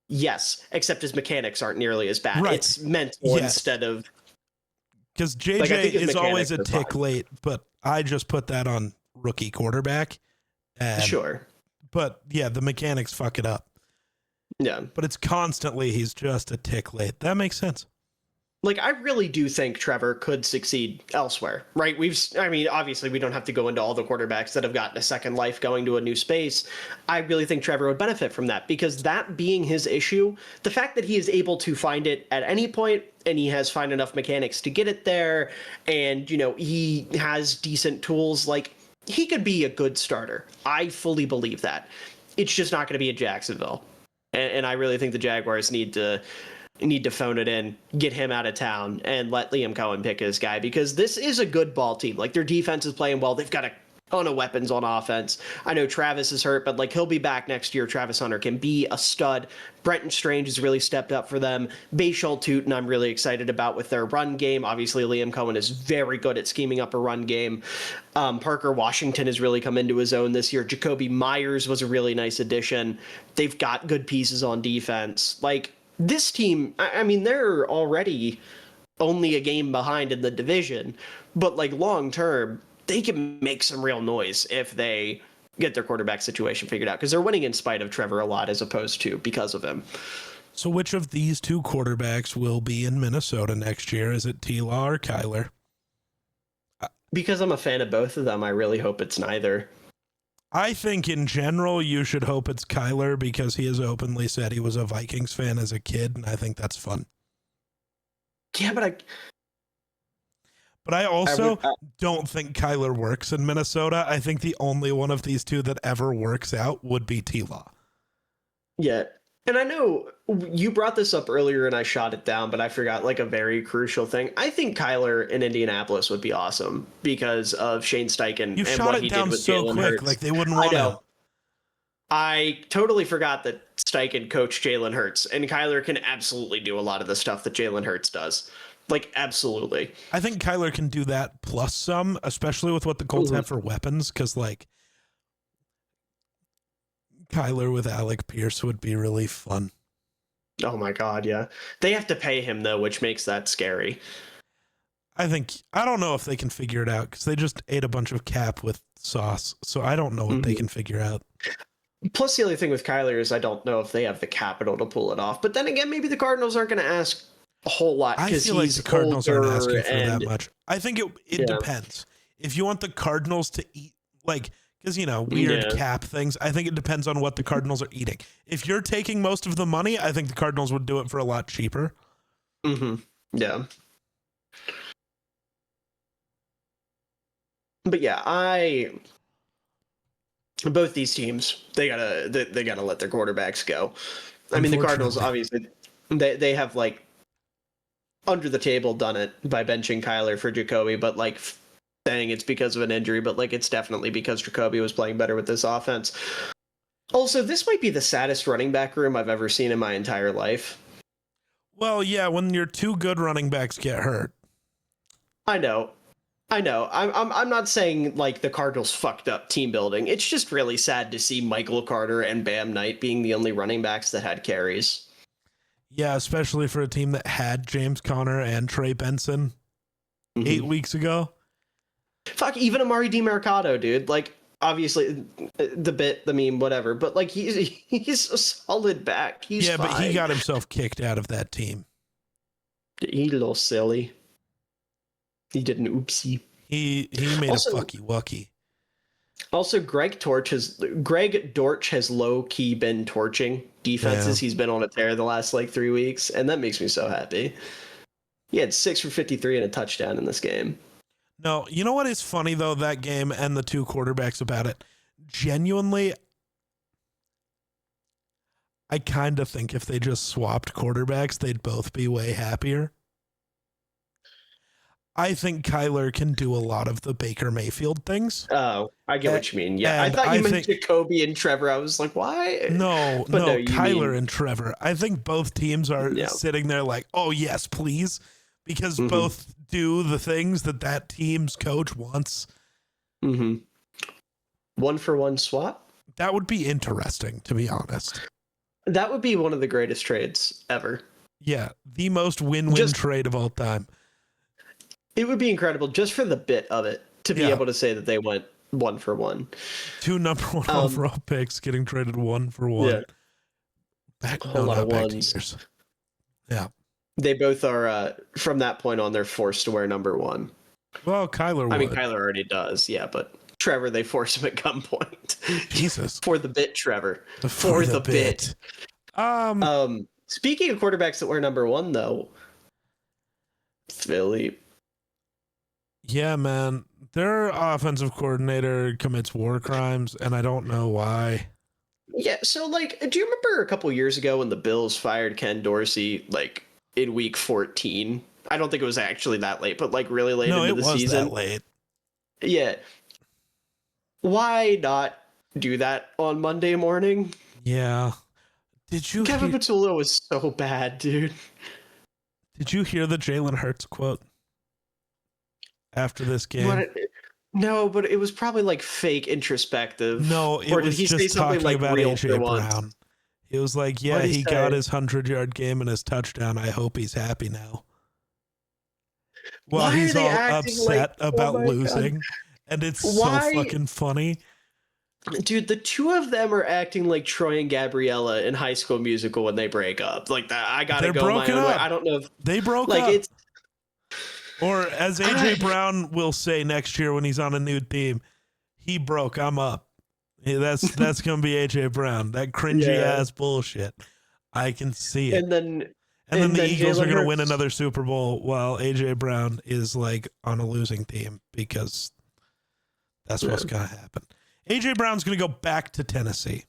Yes, except his mechanics aren't nearly as bad. Right. It's mental instead of... Because JJ is always a tick late, but I just put that on rookie quarterback. Sure. But yeah, the mechanics fuck it up. Yeah. But it's constantly he's just a tick late. That makes sense. Like, I really do think Trevor could succeed elsewhere, right? Obviously we don't have to go into all the quarterbacks that have gotten a second life going to a new space. I really think Trevor would benefit from that, because that being his issue, the fact that he is able to find it at any point, and he has found enough mechanics to get it there, and, you know, he has decent tools, like, he could be a good starter. I fully believe that. It's just not going to be at Jacksonville. And I really think the Jaguars need to phone it in, get him out of town, and let Liam Cohen pick his guy, because this is a good ball team. Like, their defense is playing well. They've got a ton of weapons on offense. I know Travis is hurt, but like, he'll be back next year. Travis Hunter can be a stud. Brenton Strange has really stepped up for them. Bashal Tootin, I'm really excited about with their run game. Obviously, Liam Cohen is very good at scheming up a run game. Parker Washington has really come into his own this year. Jacoby Myers was a really nice addition. They've got good pieces on defense. Like, this team, I mean, they're already only a game behind in the division, but like long term, they can make some real noise if they get their quarterback situation figured out, because they're winning in spite of Trevor a lot as opposed to because of him. So which of these 2 quarterbacks will be in Minnesota next year? Is it T-Law or Kyler? Because I'm a fan of both of them, I really hope it's neither. I think in general you should hope it's Kyler, because he has openly said he was a Vikings fan as a kid, and I think that's fun. Yeah, but I also don't think Kyler works in Minnesota. I think the only one of these 2 that ever works out would be T-Law. Yeah. And I know you brought this up earlier and I shot it down, but I forgot like a very crucial thing. I think Kyler in Indianapolis would be awesome because of Shane Steichen and what he did with Jalen Hurts. Like they wouldn't want to. I totally forgot that Steichen coached Jalen Hurts, and Kyler can absolutely do a lot of the stuff that Jalen Hurts does. Like, absolutely. I think Kyler can do that plus some, especially with what the Colts have for weapons, because, like, Kyler with Alec Pierce would be really fun. Oh my God, yeah. They have to pay him though, which makes that scary. I don't know if they can figure it out because they just ate a bunch of cap with sauce. So I don't know what they can figure out. Plus, the other thing with Kyler is I don't know if they have the capital to pull it off. But then again, maybe the Cardinals aren't going to ask a whole lot. I feel like the Cardinals aren't asking for that much. I think it depends. If you want the Cardinals to eat, like, because, weird cap things, I think it depends on what the Cardinals are eating. If you're taking most of the money, I think the Cardinals would do it for a lot cheaper. Mm-hmm. Yeah. But yeah, both these teams, they gotta let their quarterbacks go. I mean, the Cardinals, obviously, they have, like, under the table done it by benching Kyler for Jacoby, but, like, saying it's because of an injury, but, like, it's definitely because Jacoby was playing better with this offense. Also, this might be the saddest running back room I've ever seen in my entire life. Well, yeah, when your two good running backs get hurt. I know. I'm not saying, like, the Cardinals fucked up team building. It's just really sad to see Michael Carter and Bam Knight being the only running backs that had carries. Yeah, especially for a team that had James Conner and Trey Benson 8 weeks ago. Fuck, even Amari DiMercado, dude. Like, obviously, the meme, whatever. But, like, he's a solid back. He's fine. But he got himself kicked out of that team. He a little silly. He did an oopsie. He made a fucky wucky. Also, Greg Dortch has low key been torching defenses. Yeah. He's been on a tear the last, like, 3 weeks, and that makes me so happy. He had 6 for 53 and a touchdown in this game. No, you know what is funny though, that game and the two quarterbacks about it? Genuinely, I kind of think if they just swapped quarterbacks, they'd both be way happier. I think Kyler can do a lot of the Baker Mayfield things. Oh, I get what you mean. Yeah, I thought you meant Jacoby and Trevor. I was like, why? No, Kyler and Trevor. I think both teams are sitting there like, oh, yes, please. Because both do the things that team's coach wants. Mm-hmm. 1-for-1 swap? That would be interesting, to be honest. That would be one of the greatest trades ever. Yeah, the most win-win trade of all time. It would be incredible just for the bit of it to be able to say that they went 1-for-1. 2 number 1 overall picks getting traded 1-for-1. Yeah. Back to years. Yeah. They both are, from that point on, they're forced to wear number 1. Well, Kyler would. I mean, Kyler already does, yeah, but Trevor, they force him at gunpoint. Jesus. For the bit, Trevor. For the bit. Speaking of quarterbacks that wear number 1, though, Philly. Yeah, man. Their offensive coordinator commits war crimes, and I don't know why. Yeah, so, like, do you remember a couple years ago when the Bills fired Ken Dorsey, like, in week 14? I don't think it was actually that late, but, like, really late into the season. No, it was that late. Yeah. Why not do that on Monday morning? Yeah. Kevin Patullo was so bad, dude. Did you hear the Jalen Hurts quote after this game? No, but it was probably like fake introspective. No, it was he just talking like about AJ Brown. It was like, yeah, he got his 100-yard game and his touchdown. I hope he's happy now. Well, he's all upset about losing, and it's so fucking funny. Dude, the two of them are acting like Troy and Gabriella in High School Musical when they break up. Like that, I gotta go my own way. I don't know if they broke up. It's or as AJ Brown will say next year when he's on a new team, he broke. I'm up. Yeah, that's gonna be AJ Brown. That cringy ass bullshit. I can see it. And then the Eagles are gonna win another Super Bowl while AJ Brown is like on a losing team because that's what's gonna happen. AJ Brown's gonna go back to Tennessee.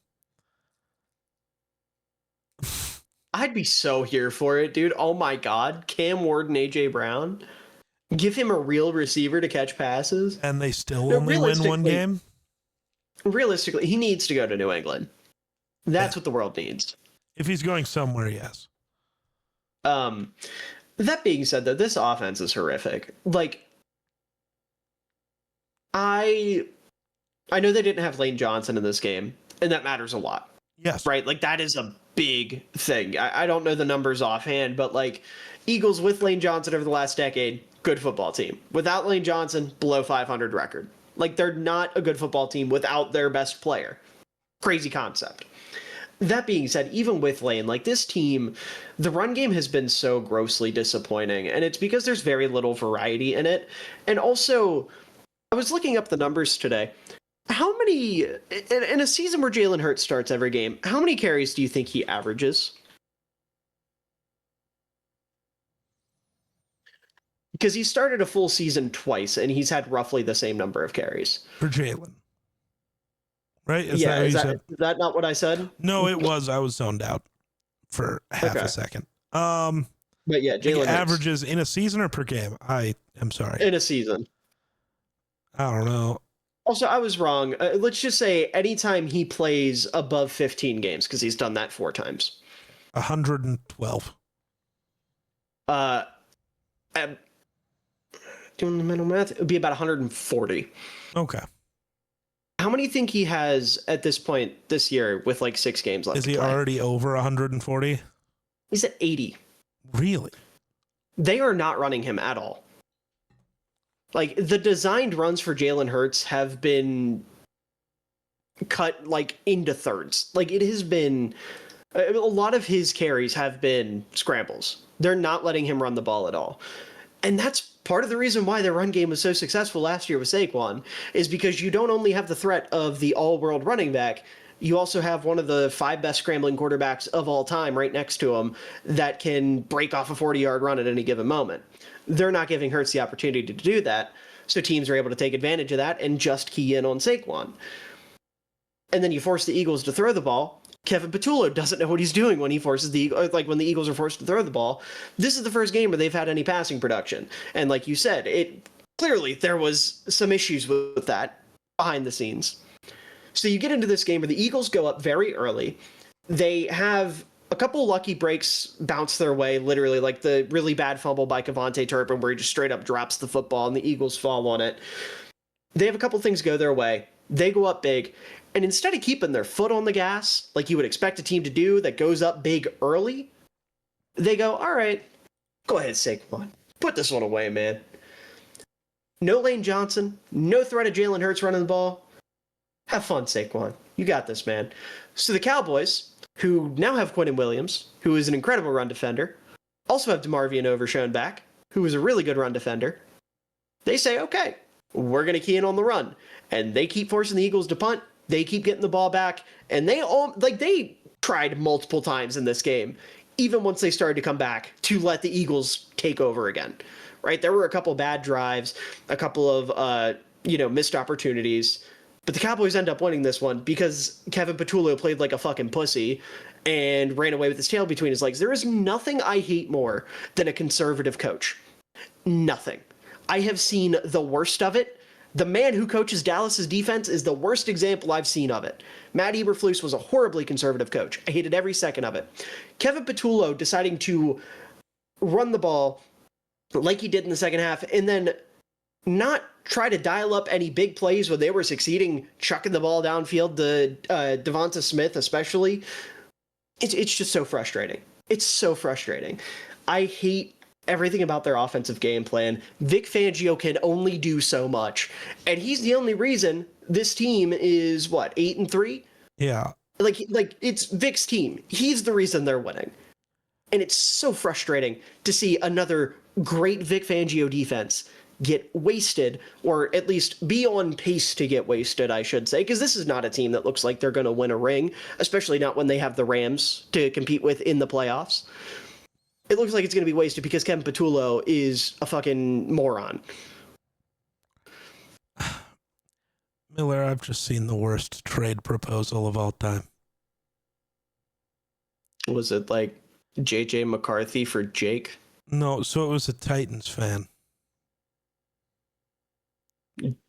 I'd be so here for it, dude. Oh my God, Cam Ward and AJ Brown. Give him a real receiver to catch passes. And they still only win one game? Realistically, he needs to go to New England. That's what the world needs. If he's going somewhere, yes. That being said, though, this offense is horrific. Like, I know they didn't have Lane Johnson in this game, And that matters a lot. Yes. Right? Like, that is a big thing. I don't know the numbers offhand, but like, Eagles with Lane Johnson over the last decade, good football team. Without Lane Johnson, below 500 record. Like, they're not a good football team without their best player. Crazy concept. That being said, even with Lane, like, this team, the run game has been so grossly disappointing, and it's because there's very little variety in it. And also, I was looking up the numbers today. How many, in a season where Jalen Hurts starts every game, how many carries do you think he averages? Because he started a full season twice, and he's had roughly the same number of carries. For Jalen. Right? Is that not what I said? No, it was. I was zoned out for half a second. But yeah, Jalen averages in a season or per game? I am sorry. In a season. I don't know. Also, I was wrong. Let's just say anytime he plays above 15 games, because he's done that 4 times. 112. Doing the mental math, it would be about 140. Okay. How many think he has at this point this year with like 6 games left? Is he already over 140? He's at 80. Really? They are not running him at all. Like, the designed runs for Jalen Hurts have been cut like into thirds. Like, it has been a lot of his carries have been scrambles. They're not letting him run the ball at all. And that's part of the reason why their run game was so successful last year with Saquon, is because you don't only have the threat of the all-world running back, you also have one of the 5 best scrambling quarterbacks of all time right next to him that can break off a 40-yard run at any given moment. They're not giving Hurts the opportunity to do that, so teams are able to take advantage of that and just key in on Saquon. And then you force the Eagles to throw the ball. Kevin Patullo doesn't know what he's doing when he forces when the Eagles are forced to throw the ball. This is the first game where they've had any passing production. And like you said, clearly there was some issues with that behind the scenes. So you get into this game where the Eagles go up very early. They have a couple lucky breaks bounce their way, literally, like the really bad fumble by Kevontae Turpin where he just straight up drops the football and the Eagles fall on it. They have a couple things go their way. They go up big. And instead of keeping their foot on the gas, like you would expect a team to do that goes up big early, they go, all right, go ahead, Saquon. Put this one away, man. No Lane Johnson, no threat of Jalen Hurts running the ball. Have fun, Saquon. You got this, man. So the Cowboys, who now have Quinnen Williams, who is an incredible run defender, also have DeMarvion Overshown back, who is a really good run defender. They say, okay, we're going to key in on the run. And they keep forcing the Eagles to punt. They keep getting the ball back, and they tried multiple times in this game, even once they started to come back, to let the Eagles take over again, right? There were a couple bad drives, a couple of, missed opportunities, but the Cowboys end up winning this one because Kevin Patullo played like a fucking pussy and ran away with his tail between his legs. There is nothing I hate more than a conservative coach. Nothing. I have seen the worst of it. The man who coaches Dallas's defense is the worst example I've seen of it. Matt Eberflus was a horribly conservative coach. I hated every second of it. Kevin Patullo deciding to run the ball like he did in the second half and then not try to dial up any big plays when they were succeeding, chucking the ball downfield to Devonta Smith especially. It's just so frustrating. It's so frustrating. I hate everything about their offensive game plan. Vic Fangio can only do so much, and he's the only reason this team is 8-3. Yeah, like it's Vic's team. He's the reason they're winning, and it's so frustrating to see another great Vic Fangio defense get wasted, or at least be on pace to get wasted, I should say, because this is not a team that looks like they're going to win a ring, especially not when they have the Rams to compete with in the playoffs. It looks like it's going to be wasted because Kevin Patullo is a fucking moron. Miller, I've just seen the worst trade proposal of all time. Was it like J.J. McCarthy for Jake? No, so it was a Titans fan.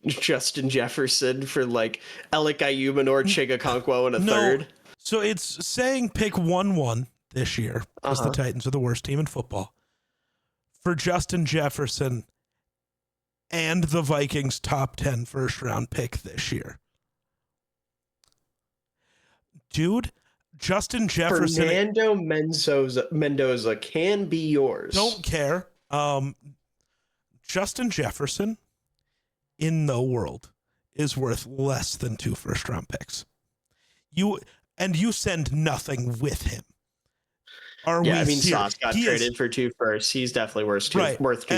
Justin Jefferson for like Alec Ayumanor, Chigakonkwo in a third? So it's saying pick 1-1 this year because the Titans are the worst team in football for Justin Jefferson and the Vikings top 10 first round pick this year. dude, Justin Jefferson. Fernando Mendoza can be yours. Don't care. Justin Jefferson in the world is worth less than 2 first-round picks. You send nothing with him. Sauce got traded for 2 firsts. He's definitely worth 2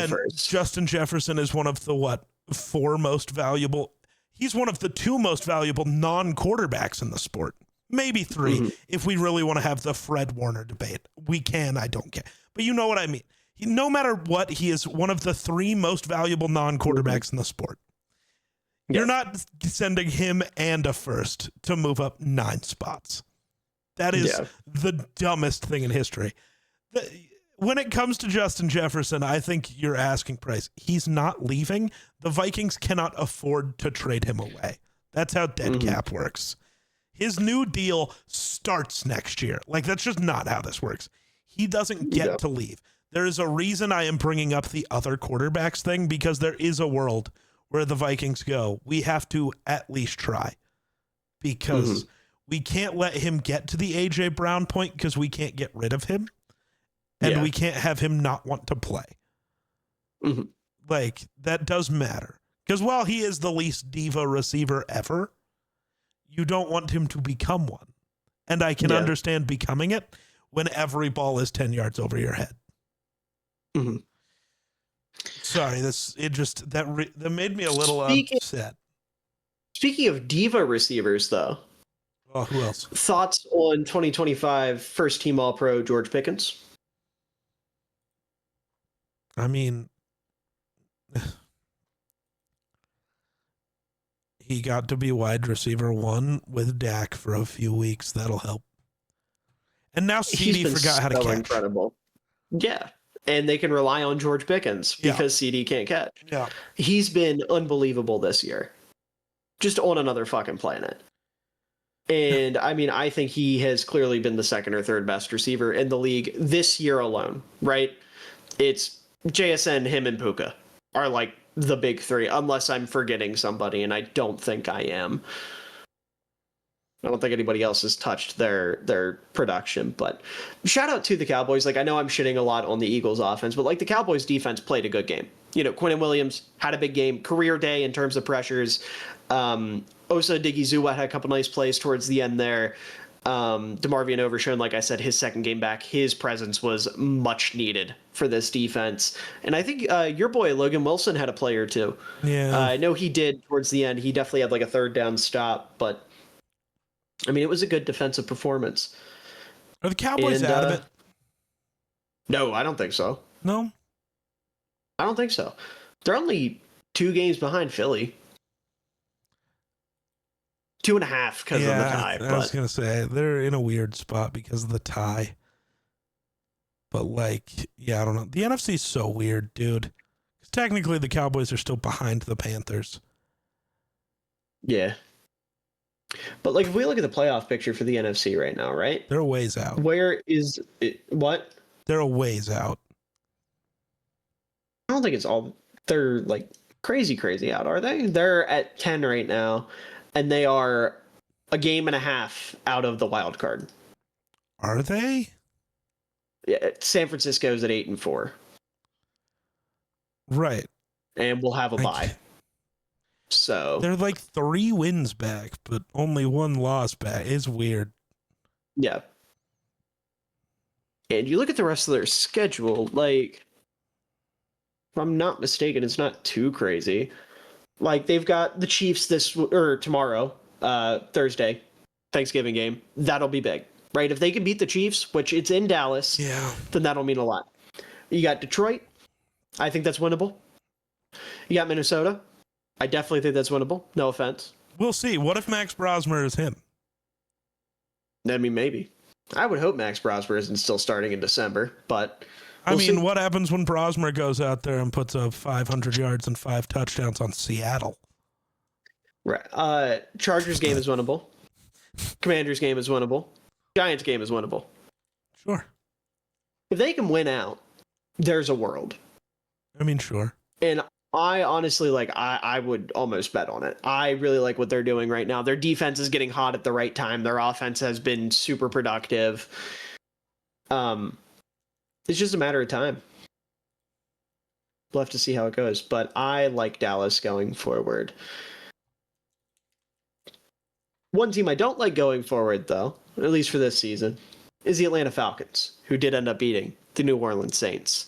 firsts. Justin Jefferson is one of the 4 most valuable. He's one of the 2 most valuable non-quarterbacks in the sport. Maybe 3 if we really want to have the Fred Warner debate. We can. I don't care. But you know what I mean. No matter what, he is one of the 3 most valuable non-quarterbacks in the sport. Yep. You're not sending him and a first to move up 9 spots. That is the dumbest thing in history. When it comes to Justin Jefferson, I think you're asking price. He's not leaving. The Vikings cannot afford to trade him away. That's how dead cap works. His new deal starts next year. That's just not how this works. He doesn't get to leave. There is a reason I am bringing up the other quarterbacks thing, because there is a world where the Vikings go, we have to at least try, because we can't let him get to the A.J. Brown point, because we can't get rid of him, and we can't have him not want to play. That does matter, because while he is the least diva receiver ever, you don't want him to become one. And I can understand becoming it when every ball is 10 yards over your head. Sorry, that made me a little upset. Speaking of diva receivers, though. Oh, who else? Thoughts on 2025 first team All-Pro George Pickens? I mean, he got to be wide receiver 1 with Dak for a few weeks. That'll help. And now CD forgot how to catch. Incredible. Yeah. And they can rely on George Pickens because CD can't catch. Yeah. He's been unbelievable this year. Just on another fucking planet. And I think he has clearly been the 2nd or 3rd best receiver in the league this year alone, right? It's JSN, him, and Puka are the big 3, unless I'm forgetting somebody, and I don't think I am. I don't think anybody else has touched their production, but shout out to the Cowboys. I know I'm shitting a lot on the Eagles offense, but the Cowboys defense played a good game. Quinnen Williams had a big game, career day in terms of pressures. Osa Odighizuwa had a couple nice plays towards the end there. DeMarvion Overshown, like I said, his 2nd game back, his presence was much needed for this defense. And I think your boy Logan Wilson had a play or 2. Yeah. I know he did towards the end. He definitely had a 3rd down stop, but it was a good defensive performance. Are the Cowboys out of it? No, I don't think so. No? I don't think so. They're only 2 games behind Philly. 2.5 because of the tie. I was going to say, they're in a weird spot because of the tie. But, I don't know. The NFC is so weird, dude. Because technically the Cowboys are still behind the Panthers. Yeah. But, if we look at the playoff picture for the NFC right now, right? They're a ways out. Where is it? What? They're a ways out. I don't think it's all... They're, crazy out, are they? They're at 10 right now. And they are a game and a half out of the wild card. Are they? Yeah, San Francisco's at 8-4. Right. And we'll have a bye. So they're 3 wins back, but only 1 loss back. It's weird. Yeah. And you look at the rest of their schedule, if I'm not mistaken, it's not too crazy. They've got the Chiefs tomorrow, Thursday, Thanksgiving game. That'll be big, right? If they can beat the Chiefs, which it's in Dallas, then that'll mean a lot. You got Detroit. I think that's winnable. You got Minnesota. I definitely think that's winnable. No offense. We'll see. What if Max Brosmer is him? Maybe. I would hope Max Brosmer isn't still starting in December, but... We'll see. What happens when Brosmer goes out there and puts up 500 yards and 5 touchdowns on Seattle? Right. Chargers game is winnable. Commanders game is winnable. Giants game is winnable. Sure. If they can win out, there's a world. Sure. And I honestly I would almost bet on it. I really like what they're doing right now. Their defense is getting hot at the right time. Their offense has been super productive. It's just a matter of time. We'll have to see how it goes, but I like Dallas going forward. One team I don't like going forward, though, at least for this season, is the Atlanta Falcons, who did end up beating the New Orleans Saints.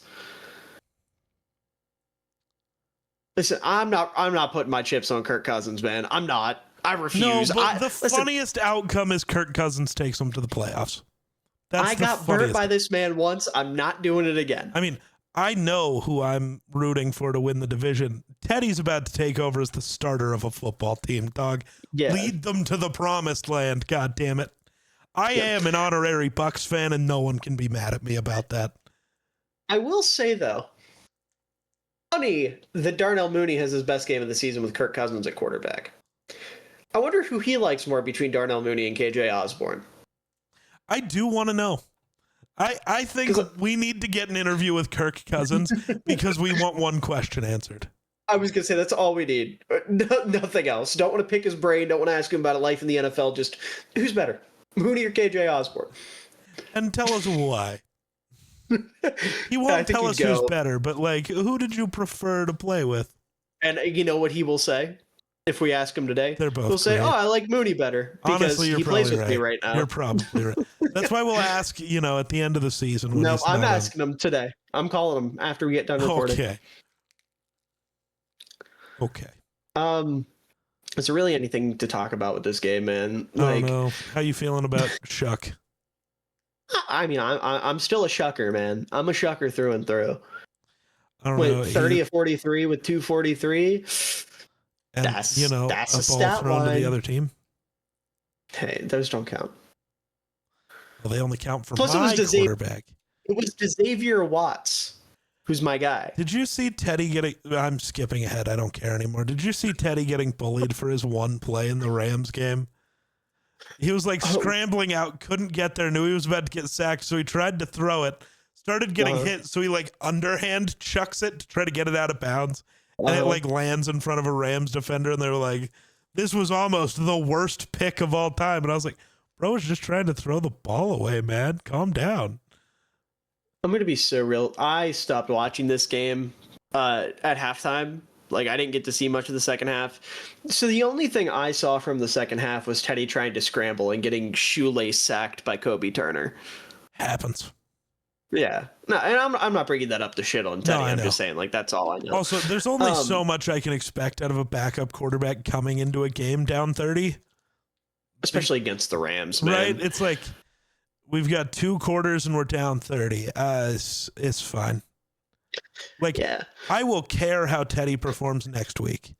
Listen, I'm not putting my chips on Kirk Cousins, man. I'm not. I refuse. No, but funniest outcome is Kirk Cousins takes them to the playoffs. I got burnt by this man once. I'm not doing it again. I mean, I know who I'm rooting for to win the division. Teddy's about to take over as the starter of a football team, dog. Yeah. Lead them to the promised land, God damn it. I am an honorary Bucs fan, and no one can be mad at me about that. I will say, though, funny that Darnell Mooney has his best game of the season with Kirk Cousins at quarterback. I wonder who he likes more between Darnell Mooney and KJ Osborne. I do want to know. I think we need to get an interview with Kirk Cousins because we want one question answered. I was going to say that's all we need. Nothing else. Don't want to pick his brain. Don't want to ask him about a life in the NFL. Just who's better, Mooney or KJ Osborne? And tell us why. He won't tell us who's better, but like, who did you prefer to play with? And you know what he will say? If we ask him today, they're both. He'll say, "Oh, I like Mooney better because honestly, he plays with me right now." You're probably right. That's why we'll ask. At the end of the season. No, I'm asking him today. I'm calling him after we get done recording. Okay. Is there really anything to talk about with this game, man? Like, no. How you feeling about Shuck? I mean, I'm still a Shucker, man. I'm a Shucker through and through. I don't know. 30 of 43 with 243. And, that's a ball stat thrown line to the other team. Hey, those don't count. Well, they only count for my quarterback. It was Xavier Watts, who's my guy. Did you see Teddy getting... I'm skipping ahead. I don't care anymore. Did you see Teddy getting bullied for his one play in the Rams game? He was scrambling out, couldn't get there, knew he was about to get sacked, so he tried to throw it, started getting hit, so he underhand chucks it to try to get it out of bounds. And it lands in front of a Rams defender, and they were like, this was almost the worst pick of all time. And I was like, bro was just trying to throw the ball away, man. Calm down. I'm going to be so real. I stopped watching this game at halftime. I didn't get to see much of the second half. So the only thing I saw from the second half was Teddy trying to scramble and getting shoelace sacked by Kobe Turner. Happens. Yeah. No, and I'm not bringing that up to shit on Teddy. No, I'm just saying, that's all I know. Also, there's only so much I can expect out of a backup quarterback coming into a game down 30. Especially against the Rams, man. Right? It's like, we've got 2 quarters and we're down 30. It's fine. I will care how Teddy performs next week.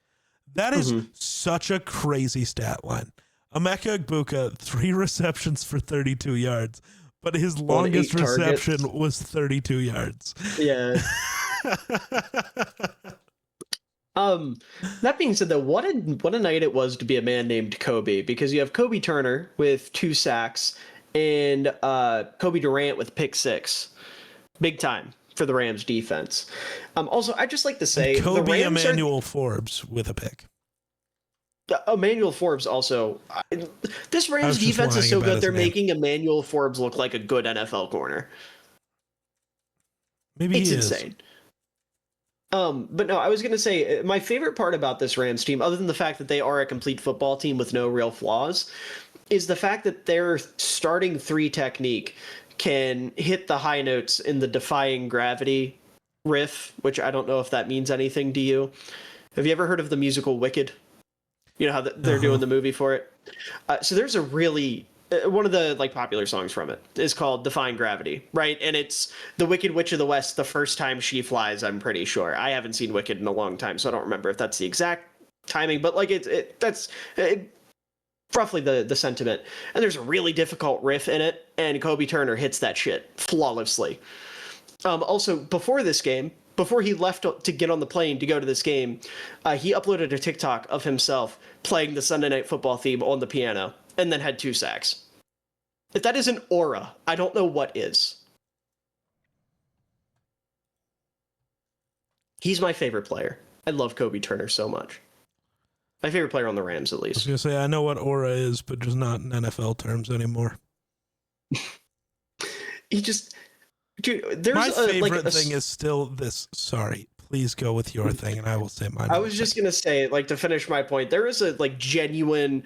That is such a crazy stat line. Emeka Egbuka, 3 receptions for 32 yards. But his longest reception was 32 yards. Yeah. That being said, though, what a night it was to be a man named Kobe, because you have Kobe Turner with 2 sacks and Kobe Durant with pick 6. Big time for the Rams defense. Also, I'd just like to say, and Kobe Emmanuel Forbes with a pick. Emmanuel Forbes also. This Rams defense is so good, they're making Emmanuel Forbes look like a good NFL corner. Maybe it's insane. But no, I was going to say, my favorite part about this Rams team, other than the fact that they are a complete football team with no real flaws, is the fact that their starting 3 technique can hit the high notes in the defying gravity riff, which I don't know if that means anything to you. Have you ever heard of the musical Wicked? You know how they're doing the movie for it? So there's a really... one of the popular songs from it is called Defying Gravity, right? And it's the Wicked Witch of the West, the first time she flies, I'm pretty sure. I haven't seen Wicked in a long time, so I don't remember if that's the exact timing, but that's roughly the sentiment. And there's a really difficult riff in it, and Kobe Turner hits that shit flawlessly. Also, before this game, before he left to get on the plane to go to this game, he uploaded a TikTok of himself playing the Sunday Night Football theme on the piano, and then had 2 sacks. If that isn't aura, I don't know what is. He's my favorite player. I love Kobe Turner so much. My favorite player on the Rams, at I was least. gonna say I know what aura is, but just not in NFL terms anymore. He just, dude. There's my favorite a thing is still this. Sorry, please go with your thing, and I will say mine. I was just gonna say, like, to finish my point, there is a like genuine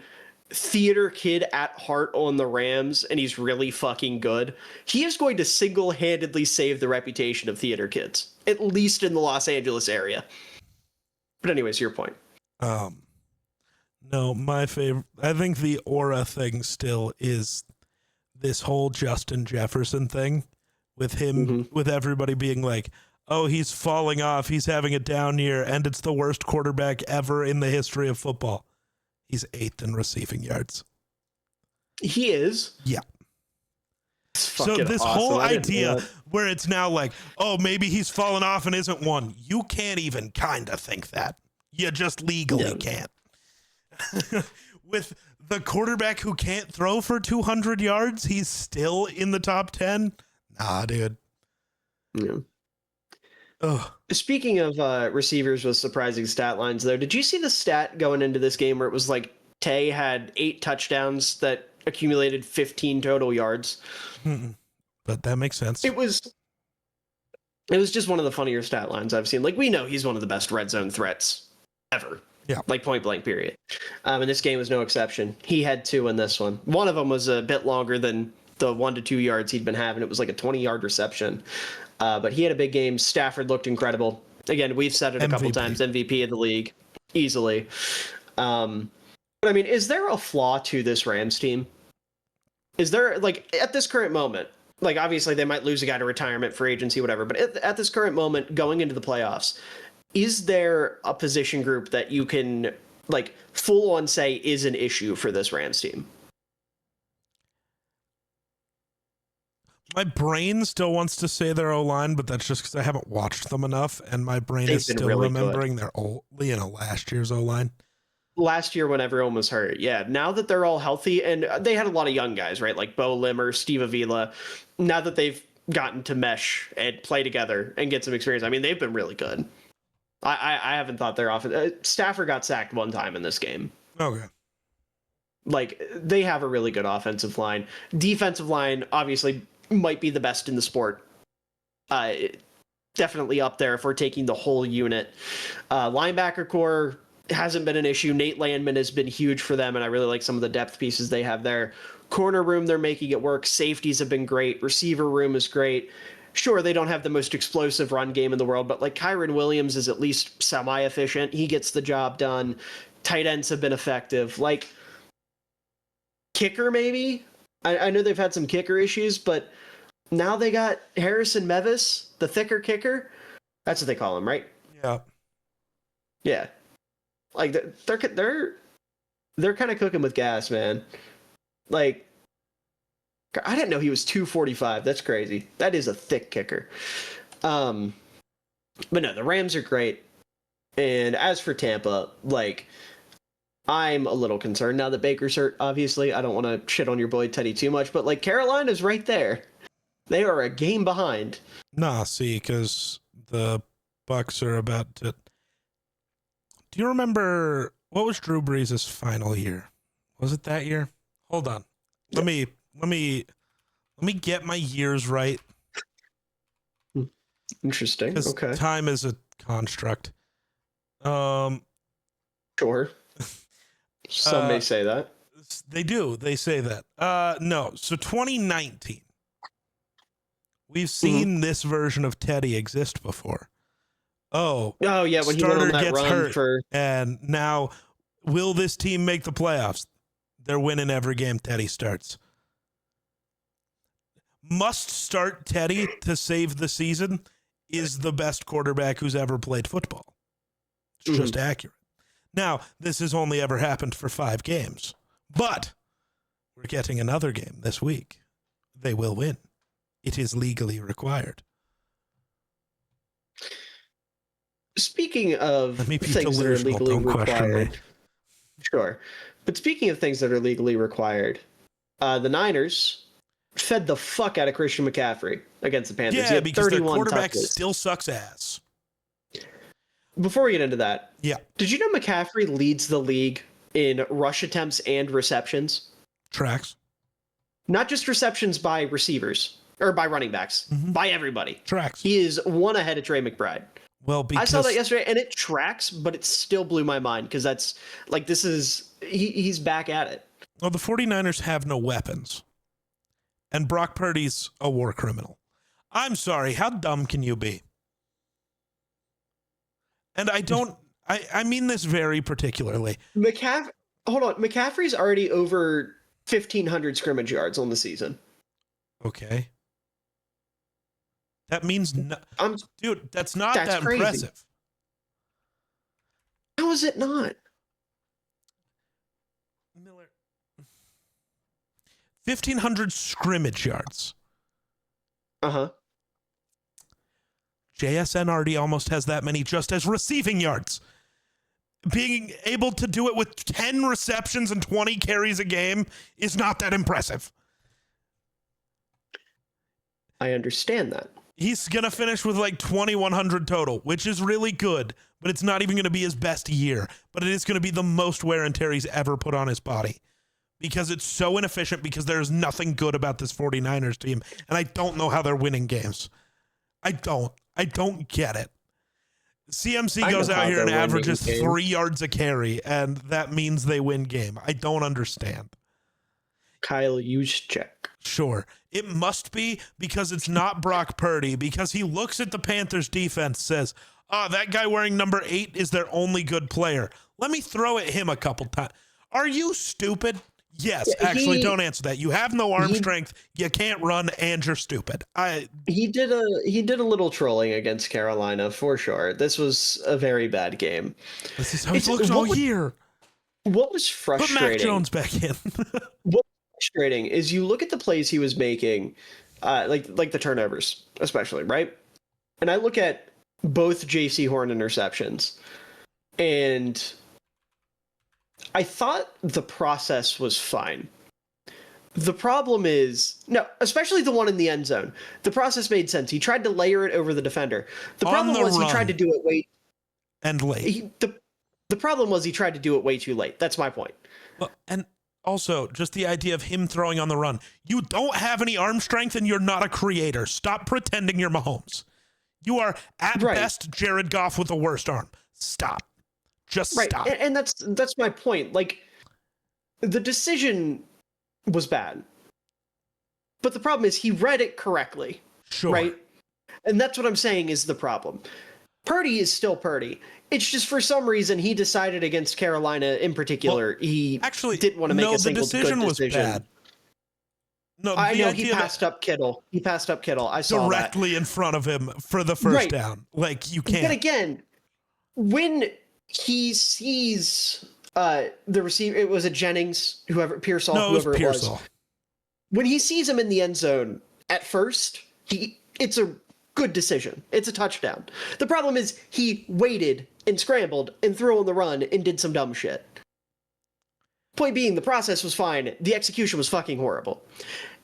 theater kid at heart on the Rams, and he's really fucking good. He is going to single-handedly save the reputation of theater kids, at least in the Los Angeles area. But anyways, your point. No, my favorite. I think the aura thing still is this whole Justin Jefferson thing with him, with everybody being like, oh, he's falling off, he's having a down year, and it's the worst quarterback ever in the history of football. He's 8th in receiving yards. He is. Yeah. So this awesome. whole idea where it's now like, oh, maybe he's fallen off and isn't one. You can't even kind of think that. You just legally can't. With the quarterback who can't throw for 200 yards, he's still in the top 10? Nah, dude. Yeah. Ugh. Speaking of receivers with surprising stat lines, though, did you see the stat going into this game where it was like Tay had 8 touchdowns that accumulated 15 total yards? But that makes sense. It was just one of the funnier stat lines I've seen. Like, we know he's one of the best red zone threats ever. Yeah. Like, point blank, period. And this game was no exception. He had 2 in this one. One of them was a bit longer than the 1 to 2 yards he'd been having. It was like a 20-yard reception. But he had a big game. Stafford looked incredible. Again, we've said it a couple times. MVP of the league. Easily. But, I mean, is there a flaw to this Rams team? Is there, like, at this current moment, like, obviously they might lose a guy to retirement, free agency, whatever, but at this current moment, going into the playoffs, is there a position group that you can, like, full on say is an issue for this Rams team? My brain still wants to say their O-line, but that's just because I haven't watched them enough, and my brain is still really remembering their old, last year's O-line. Last year when everyone was hurt, yeah. Now that they're all healthy, and they had a lot of young guys, right? Like Bo Limmer, Steve Avila. Now that they've gotten to mesh and play together and get some experience, I mean, they've been really good. I haven't thought they're off. Stafford got sacked 1 time in this game. Okay. Like, they have a really good offensive line. Defensive line, obviously, might be the best in the sport. Definitely up there if we're taking the whole unit. Linebacker core hasn't been an issue. Nate Landman has been huge for them, and I really like some of the depth pieces they have there. Corner room, they're making it work. Safeties have been great. Receiver room is great. Sure, they don't have the most explosive run game in the world, but like Kyron Williams is at least semi-efficient. He gets the job done. Tight ends have been effective. Like, kicker, maybe? I know they've had some kicker issues, but now they got Harrison Mevis, the thicker kicker. That's what they call him, right? Yeah. Yeah. Like, they're kind of cooking with gas, man. Like, I didn't know he was 245. That's crazy. That is a thick kicker. But no, the Rams are great. And as for Tampa, like, I'm a little concerned now that Baker's hurt, obviously. I don't want to shit on your boy Teddy too much, but like, Carolina's right there. They are a game behind. Nah, see, because the Bucks are about to... Do you remember, what was Drew Brees' final year? Was it that year? Hold on. Let me get my years right. Interesting. Okay. Time is a construct. Sure. Some may say that. They do. They say that. No. So 2019. We've seen this version of Teddy exist before. Oh yeah, when he went on that run for... And now, will this team make the playoffs? They're winning every game Teddy starts. Must start Teddy to save the season is the best quarterback who's ever played football. It's just accurate. Now, this has only ever happened for 5 games, but we're getting another game this week. They will win. It is legally required. Speaking of things that are legally required, sure. But speaking of things that are legally required, the Niners fed the fuck out of Christian McCaffrey against the Panthers. Yeah, because their quarterback touches. still sucks ass. before we get into that, Yeah. did you know McCaffrey leads the league in rush attempts and receptions? Tracks. Not just receptions by receivers or by running backs, by everybody. Tracks. He is one ahead of Trey McBride. Well, because I saw that yesterday, and it tracks, but it still blew my mind because that's like he's back at it. Well, the 49ers have no weapons, and Brock Purdy's a war criminal. I'm sorry, how dumb can you be? And I mean this very particularly. Hold on, McCaffrey's already over 1,500 scrimmage yards on the season. Okay. That means dude, that's not that crazy. impressive. How is it not? Miller. 1,500 scrimmage yards. Uh-huh. JSN already almost has that many just as receiving yards. Being able to do it with 10 receptions and 20 carries a game is not that impressive. I understand that. He's going to finish with like 2,100 total, which is really good, but it's not even going to be his best year. But it is going to be the most wear and tear he's ever put on his body because it's so inefficient, because there's nothing good about this 49ers team, and I don't know how they're winning games. I don't get it. CMC goes out here and averages 3 yards a carry, and that means they win game. I don't understand. Kyle Juszczyk. Sure. It must be because it's not Brock Purdy, because he looks at the Panthers defense, says, that guy wearing number 8 is their only good player. Let me throw at him a couple times. Are you stupid? Yes, actually, don't answer that. You have no arm strength, you can't run, and you're stupid. He did a little trolling against Carolina for sure. This was a very bad game. This is how he looks all year. What was frustrating? Put Mac Jones back in. What was frustrating is you look at the plays he was making, like the turnovers, especially, right? And I look at both J.C. Horn interceptions, and I thought the process was fine. The problem is, especially the one in the end zone. The process made sense. He tried to layer it over the defender. The problem was he tried to do it late. The problem was he tried to do it way too late. That's my point. Well, and also, just the idea of him throwing on the run. You don't have any arm strength, and you're not a creator. Stop pretending you're Mahomes. You are, at best, Jared Goff with the worst arm. Stop. Just stop. And that's my point. Like, the decision was bad. But the problem is he read it correctly. Sure. Right? And that's what I'm saying is the problem. Purdy is still Purdy. It's just for some reason he decided against Carolina in particular. He actually didn't want to make a single good decision. Was bad. No, I know he passed up Kittle. I saw directly in front of him for the first down. Like, you can't. But again, when he sees the receiver, it was a Jennings, whoever it was. When he sees him in the end zone at first, it's a good decision. It's a touchdown. The problem is he waited and scrambled and threw on the run and did some dumb shit. Point being, the process was fine. The execution was fucking horrible.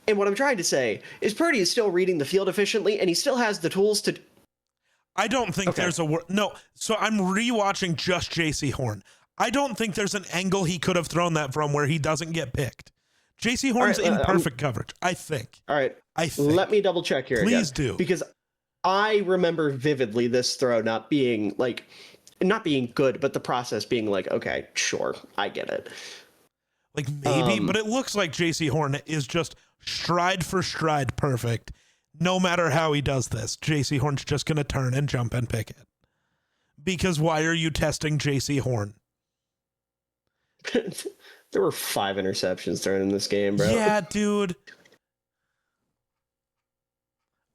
And what I'm trying to say is Purdy is still reading the field efficiently, and he still has the tools to... I don't think there's a... No, so I'm rewatching just J.C. Horn. I don't think there's an angle he could have thrown that from where he doesn't get picked. J.C. Horn's in perfect coverage, I think. All right. Let me double check here. Please do. Because I remember vividly this throw not being good, but the process being like, okay, sure, I get it. Like, maybe, but it looks like J.C. Horn is just stride for stride perfect. No matter how he does this, J.C. Horn's just going to turn and jump and pick it. Because why are you testing J.C. Horn? There were 5 interceptions during this game, bro. Yeah, dude.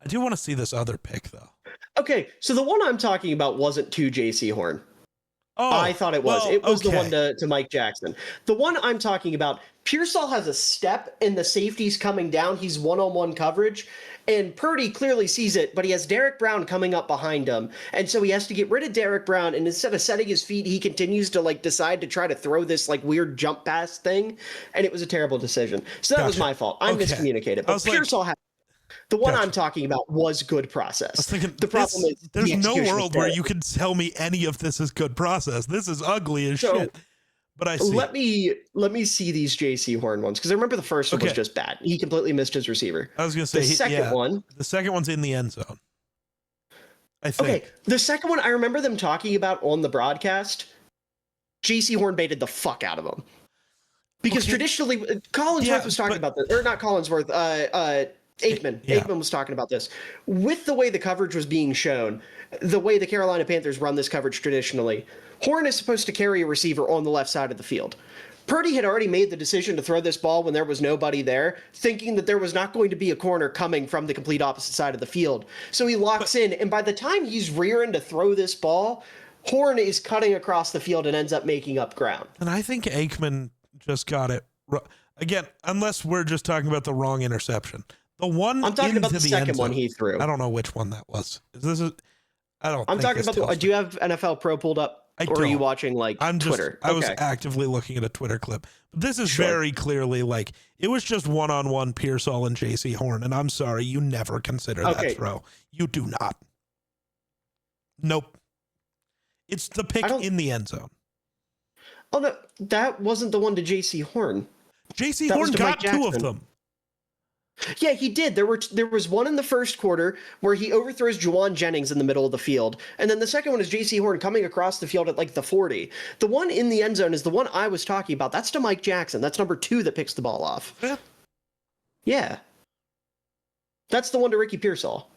I do want to see this other pick, though. Okay, so the one I'm talking about wasn't to J.C. Horn. Oh, I thought it was. It was the one to Mike Jackson. The one I'm talking about, Pearsall has a step and the safety's coming down. He's one-on-one coverage. And Purdy clearly sees it, but he has Derek Brown coming up behind him. And so he has to get rid of Derek Brown. And instead of setting his feet, he continues to decide to try to throw this weird jump pass thing. And it was a terrible decision. So that was my fault. I miscommunicated. But Pearsall had... The one Gotcha. I'm talking about was good I process. was thinking, The problem is there's the no execution world is where terrible. you can tell me any of this is good process. This is ugly as So, shit. But I see. Let me see these J.C. Horn ones, because I remember the first one was Okay. just bad. He completely missed his receiver. I was gonna say The second one. The second one's in the end zone. I think. Okay, the second one I remember them talking about on the broadcast. J.C. Horn baited the fuck out of him. Because traditionally, Collinsworth was talking about this, or not Collinsworth, Aikman. Yeah. Aikman was talking about this. With the way the coverage was being shown, the way the Carolina Panthers run this coverage traditionally, Horn is supposed to carry a receiver on the left side of the field. Purdy had already made the decision to throw this ball when there was nobody there, thinking that there was not going to be a corner coming from the complete opposite side of the field. So he locks in, and by the time he's rearing to throw this ball, Horn is cutting across the field and ends up making up ground. And I think Aikman just got it. Again, unless we're just talking about the wrong interception. The one I'm talking about the second one he threw. I don't know which one that was. I'm talking about do you have NFL Pro pulled up? Or are you watching Twitter? I was actively looking at a Twitter clip. But this is very clearly it was just one-on-one Pearsall and JC Horn. And I'm sorry, you never consider that throw. You do not. Nope. It's the pick in the end zone. Oh, no, that wasn't the one to JC Horn. JC Horn got two of them. Yeah, he did. There was one in the first quarter where he overthrows Juwan Jennings in the middle of the field. And then the second one is J.C. Horn coming across the field at the 40. The one in the end zone is the one I was talking about. That's to Mike Jackson. That's number 2 that picks the ball off. Yeah. That's the one to Ricky Pearsall.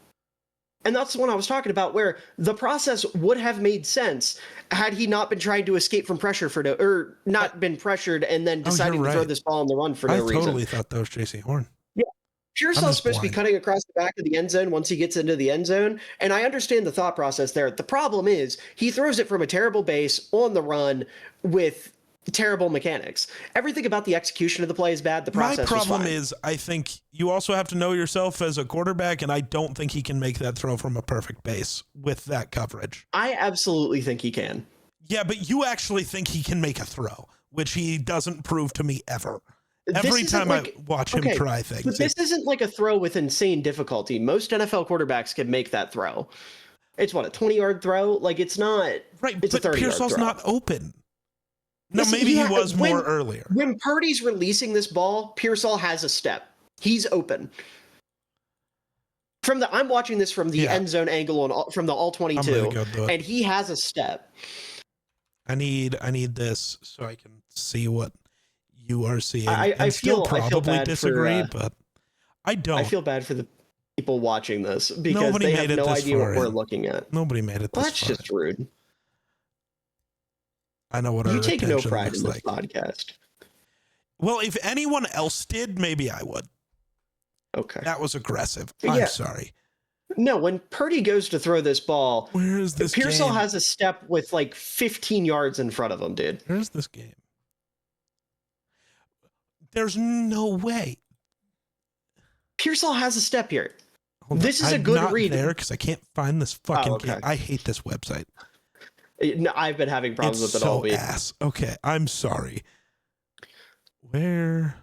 And that's the one I was talking about where the process would have made sense had he not been trying to escape from pressure or not been pressured and then deciding to throw this ball on the run for no reason. I totally thought that was J.C. Horn. Yeah. Pearsall's supposed to be cutting across the back of the end zone once he gets into the end zone, and I understand the thought process there. The problem is he throws it from a terrible base on the run with terrible mechanics. Everything about the execution of the play is bad. The process My problem was fine. is I think you also have to know yourself as a quarterback, and I don't think he can make that throw from a perfect base with that coverage. I absolutely think he can. Yeah, but you actually think he can make a throw, which he doesn't prove to me ever. Every time I watch him try things. But this isn't like a throw with insane difficulty. Most NFL quarterbacks can make that throw. It's what, a 20-yard throw? It's not. Right, it's but a 30-yard Pearsall's throw. not open. No, Listen, maybe he was more earlier. When Purdy's releasing this ball, Pearsall has a step. He's open. I'm watching this from the end zone angle from the all 22, and he has a step. I need this so I can see what you are seeing. I feel bad disagree, but I don't. I feel bad for the people watching this because Nobody they made have it no this idea far what we're in. looking at. Nobody made it this far. That's just rude. I know what our you take no attention pride looks in this like. podcast. Well, if anyone else did, maybe I would. Okay. That was aggressive. I'm sorry. No, when Purdy goes to throw this ball, where is this Pearsall game? has a step with 15 yards in front of him, dude. Where's this game? There's no way. Pearsall has a step here. This is a good read. There because I can't find this fucking game. I hate this website. I've been having problems with it all week. Ass. Okay, I'm sorry. Where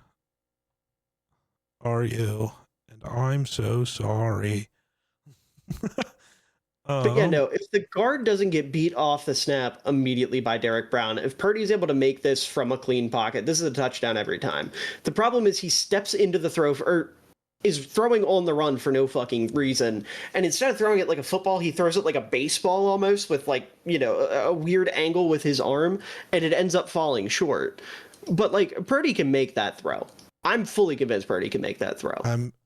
are you? And I'm so sorry. But yeah, no, if the guard doesn't get beat off the snap immediately by Derek Brown, if Purdy's able to make this from a clean pocket, this is a touchdown every time. The problem is he steps into the throw or is throwing on the run for no fucking reason. And instead of throwing it like a football, he throws it like a baseball almost with a weird angle with his arm, and it ends up falling short. But Purdy can make that throw. I'm fully convinced Purdy can make that throw.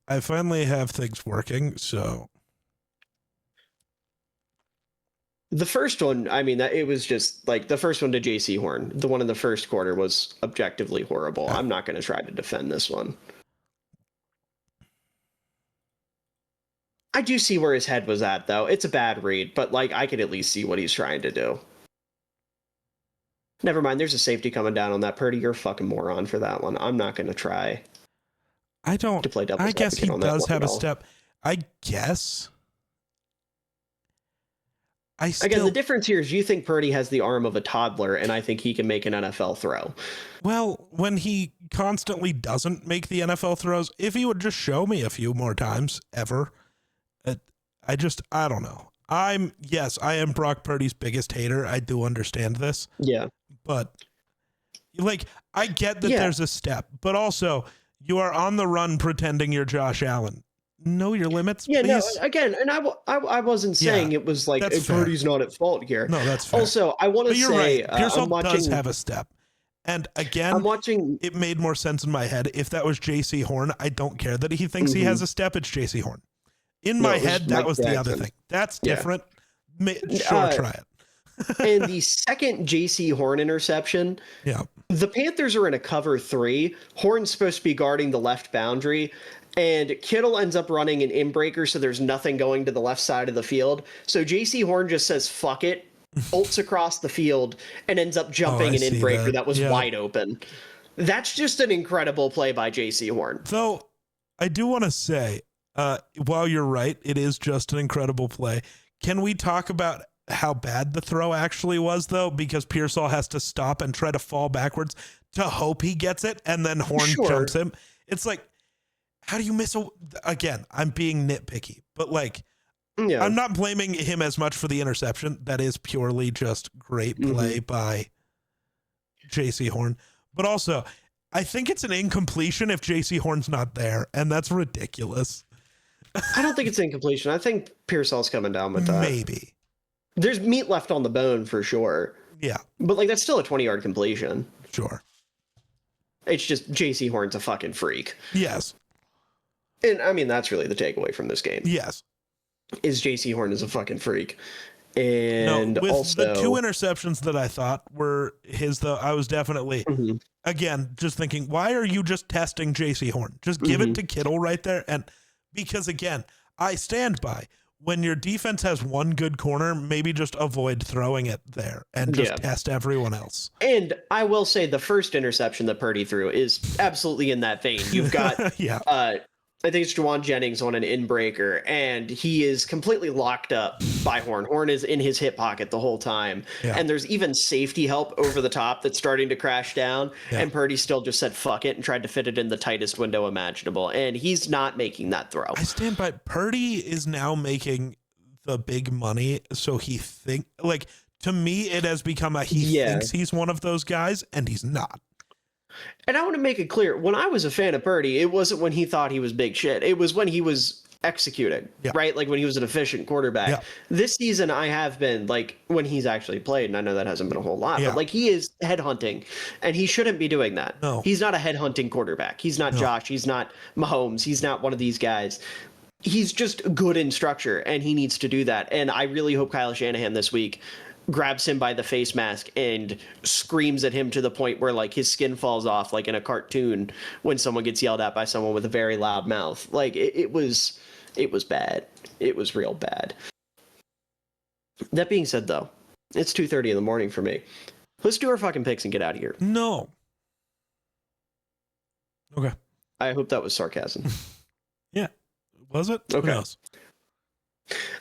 I finally have things working, so. The first one, it was just the first one to J.C. Horn. The one in the first quarter was objectively horrible. I'm not going to try to defend this one. I do see where his head was at, though. It's a bad read, but I could at least see what he's trying to do. Never mind, there's a safety coming down on that. Purdy, you're a fucking moron for that one. I'm not going to try. To play devil's I guess he does have a step. I guess. Again, the difference here is you think Purdy has the arm of a toddler, and I think he can make an NFL throw. Well, when he constantly doesn't make the NFL throws. If he would just show me a few more times ever, I don't know. I am Brock Purdy's biggest hater. I do understand this. Yeah. But like, I get that there's a step, but also you are on the run pretending you're Josh Allen. Know your limits, yeah, please. no, again, and I wasn't saying it was like Purdy's not at fault here. No, that's fair. Also, I want to say, right. Pearsall does have a step. And again, it made more sense in my head. If that was JC Horn, I don't care that he thinks he has a step. It's JC Horn. In my head, that was the other thing. That's different. Try it. And the second JC Horn interception, the Panthers are in a cover 3. Horn's supposed to be guarding the left boundary, and Kittle ends up running an in-breaker, so there's nothing going to the left side of the field. So JC Horn just says, fuck it, ults across the field, and ends up jumping an in-breaker that was wide open. That's just an incredible play by JC Horn. Though, I do want to say, while you're right, it is just an incredible play. Can we talk about how bad the throw actually was, though? Because Pearsall has to stop and try to fall backwards to hope he gets it, and then Horn jumps him. It's like, how do you miss again, I'm being nitpicky, but like, I'm not blaming him as much for the interception. That is purely just great play by JC Horn. But also, I think it's an incompletion if JC Horn's not there, and that's ridiculous. I don't think it's incompletion. I think Pearsall's coming down with that. Maybe. There's meat left on the bone for sure. Yeah. But like, that's still a 20-yard completion. Sure. It's just JC Horn's a fucking freak. Yes. And I mean, that's really the takeaway from this game. Yes. Is JC Horn is a fucking freak. And with also the 2 interceptions that I thought were his, though, I was definitely, again, just thinking, why are you just testing JC Horn? Just give it to Kittle right there. And because, again, I stand by, when your defense has one good corner, maybe just avoid throwing it there and just test everyone else. And I will say the first interception that Purdy threw is absolutely in that vein. You've got, I think it's Juwan Jennings on an in-breaker, and he is completely locked up by Horn. Horn is in his hip pocket the whole time. Yeah. And there's even safety help over the top that's starting to crash down. Yeah. And Purdy still just said, fuck it, and tried to fit it in the tightest window imaginable. And he's not making that throw. I stand by. Purdy is now making the big money. So to me, it has become he thinks he's one of those guys, and he's not. And I want to make it clear, when I was a fan of Purdy, it wasn't when he thought he was big shit. It was when he was executing, right? Like when he was an efficient quarterback. Yeah. This season, I have been, like, when he's actually played, and I know that hasn't been a whole lot, but like, he is headhunting, and he shouldn't be doing that. No. He's not a headhunting quarterback. He's not Josh. He's not Mahomes. He's not one of these guys. He's just good in structure, and he needs to do that. And I really hope Kyle Shanahan this week grabs him by the face mask and screams at him to the point where like his skin falls off, like in a cartoon when someone gets yelled at by someone with a very loud mouth. Like it was bad. It was real bad. That being said, though, it's 2:30 in the morning for me. Let's do our fucking picks and get out of here. No. Okay. I hope that was sarcasm. Yeah. Was it? Okay. Who knows?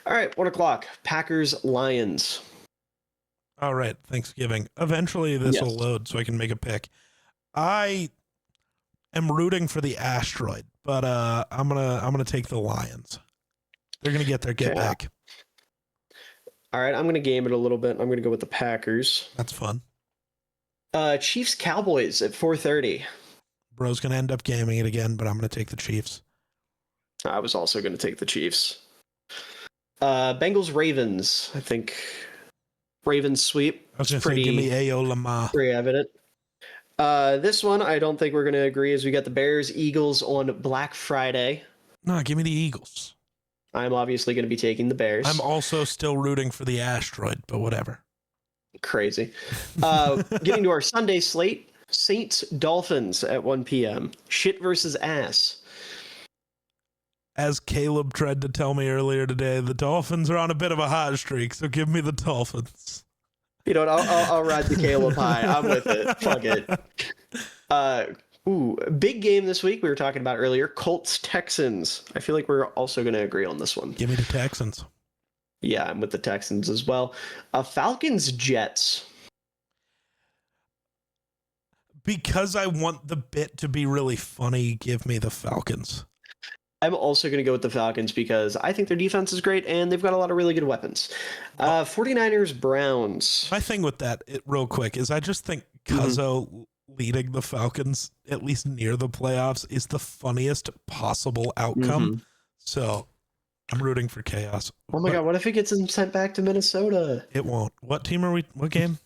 All right. 1:00. Packers, Lions. All right, Thanksgiving. Eventually this will load so I can make a pick. I am rooting for the asteroid, but I'm gonna take the Lions. They're gonna get their get back. All right, I'm gonna game it a little bit. I'm gonna go with the Packers. That's fun. Chiefs Cowboys at 4:30. Bro's gonna end up gaming it again, but I'm gonna take the Chiefs. I was also gonna take the Chiefs. Bengals Ravens. I think Ravens sweep. I was going to say, give me Ayo Lamar. Pretty evident. This one, I don't think we're going to agree, as we got the Bears Eagles on Black Friday. No, give me the Eagles. I'm obviously going to be taking the Bears. I'm also still rooting for the asteroid, but whatever. Crazy. Getting to our Sunday slate, Saints Dolphins at 1 p.m. Shit versus ass. As Caleb tried to tell me earlier today, the Dolphins are on a bit of a hot streak, so give me the Dolphins. You know what? I'll ride the Caleb high. I'm with it. Fuck it. Big game this week. We were talking about earlier. Colts Texans. I feel like we're also going to agree on this one. Give me the Texans. Yeah, I'm with the Texans as well. Falcons Jets. because I want the bit to be really funny, give me the Falcons. I'm also going to go with the Falcons because I think their defense is great and they've got a lot of really good weapons. 49ers, Browns. My thing with that, real quick, is I just think Cuzzo leading the Falcons, at least near the playoffs, is the funniest possible outcome. So I'm rooting for chaos. Oh my God, what if it gets him sent back to Minnesota? It won't. What team are we? What game?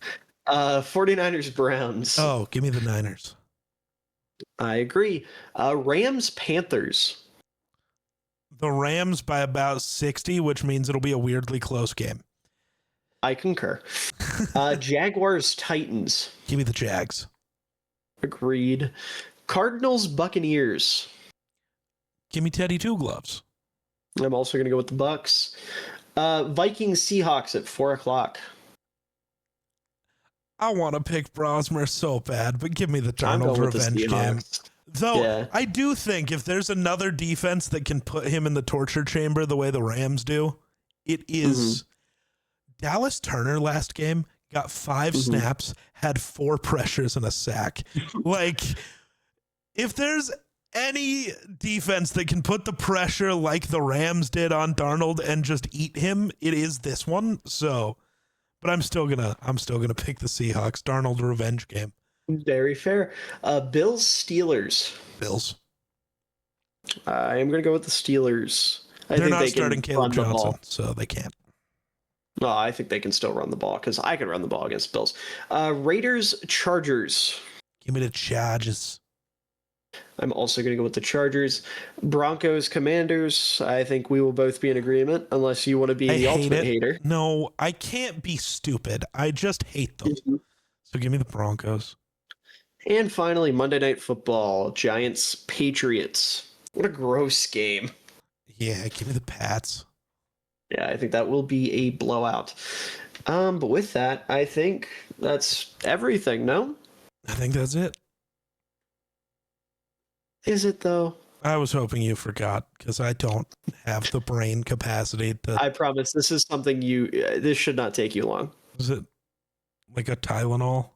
49ers, Browns. Oh, give me the Niners. I agree. Rams, Panthers. The Rams by about 60, which means it'll be a weirdly close game. I concur. Jaguars, Titans. Give me the Jags. Agreed. Cardinals, Buccaneers. Give me Teddy Two Gloves. I'm also going to go with the Bucks. Vikings, Seahawks at 4:00. I want to pick Brosmer so bad, but give me the Darnold revenge game. Though, yeah. I do think if there's another defense that can put him in the torture chamber the way the Rams do, it is Dallas Turner last game got 5 snaps, had 4 pressures and a sack. Like, if there's any defense that can put the pressure like the Rams did on Darnold and just eat him, it is this one. So, but I'm still gonna pick the Seahawks. Darnold revenge game. Very fair. Bills, Steelers. Bills. I am going to go with the Steelers. They're not starting Caleb Johnson, so they can't. No, I think they can still run the ball because I can run the ball against Bills. Raiders, Chargers. Give me the Chargers. I'm also going to go with the Chargers. Broncos, Commanders. I think we will both be in agreement unless you want to be the ultimate hater. No, I can't be stupid. I just hate them. So give me the Broncos. And finally, Monday Night Football, Giants, Patriots. What a gross game. Yeah, give me the Pats. Yeah, I think that will be a blowout. But with that, I think that's everything, no? I think that's it. Is it, though? I was hoping you forgot, because I don't have the brain capacity to... I promise, this is something this should not take you long. Is it like a Tylenol?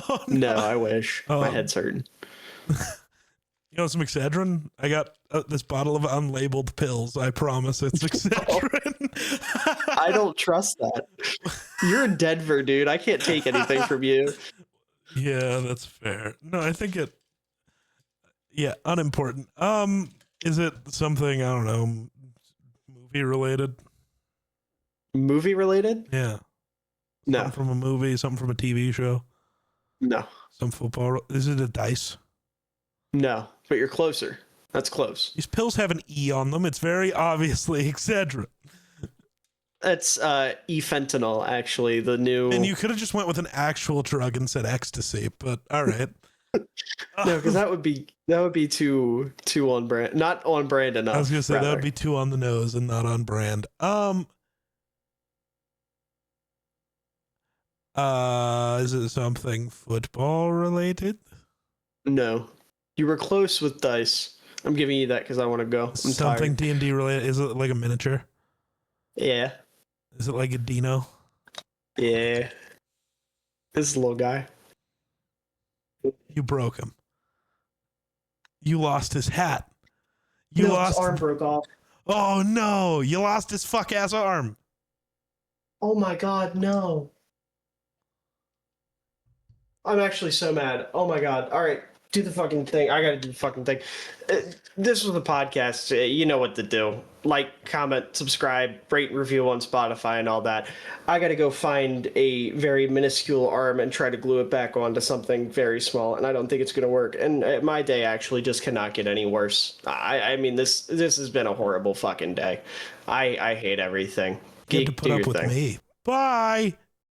Oh, no, I wish. My head's hurting. You know some Excedrin? I got this bottle of unlabeled pills. I promise it's Excedrin. I don't trust that. You're in Denver, dude. I can't take anything from you. Yeah, that's fair. No, I think it... Yeah, unimportant. Is it something, I don't know, movie related? Movie related? Yeah. No. Something from a movie, something from a TV show? No. Some football. Is it a dice? No, but you're closer. That's close. These pills have an E on them. It's very obviously Excedrin. That's e-fentanyl, actually, the new... And you could have just went with an actual drug and said ecstasy, but all right. No, because that would be too on brand. Not on brand enough. I was gonna say that would be too on the nose and not on brand. Is it something football related? No. You were close with dice. I'm giving you that because I want to go. Something D&D related. Is it like a miniature? Yeah. Is it like a Dino? Yeah. This is a little guy. You broke him. You lost his hat. His arm broke off. Oh no! You lost his fuck ass arm. Oh my god, no. I'm actually so mad. Oh my god. All right. Do the fucking thing. I gotta do the fucking thing. This was the podcast. You know what to do. Like, comment, subscribe, rate, and review on Spotify and all that. I gotta go find a very minuscule arm and try to glue it back onto something very small, and I don't think it's gonna work. And my day actually just cannot get any worse. I mean, this has been a horrible fucking day. I hate everything. You have to put up with me. Bye.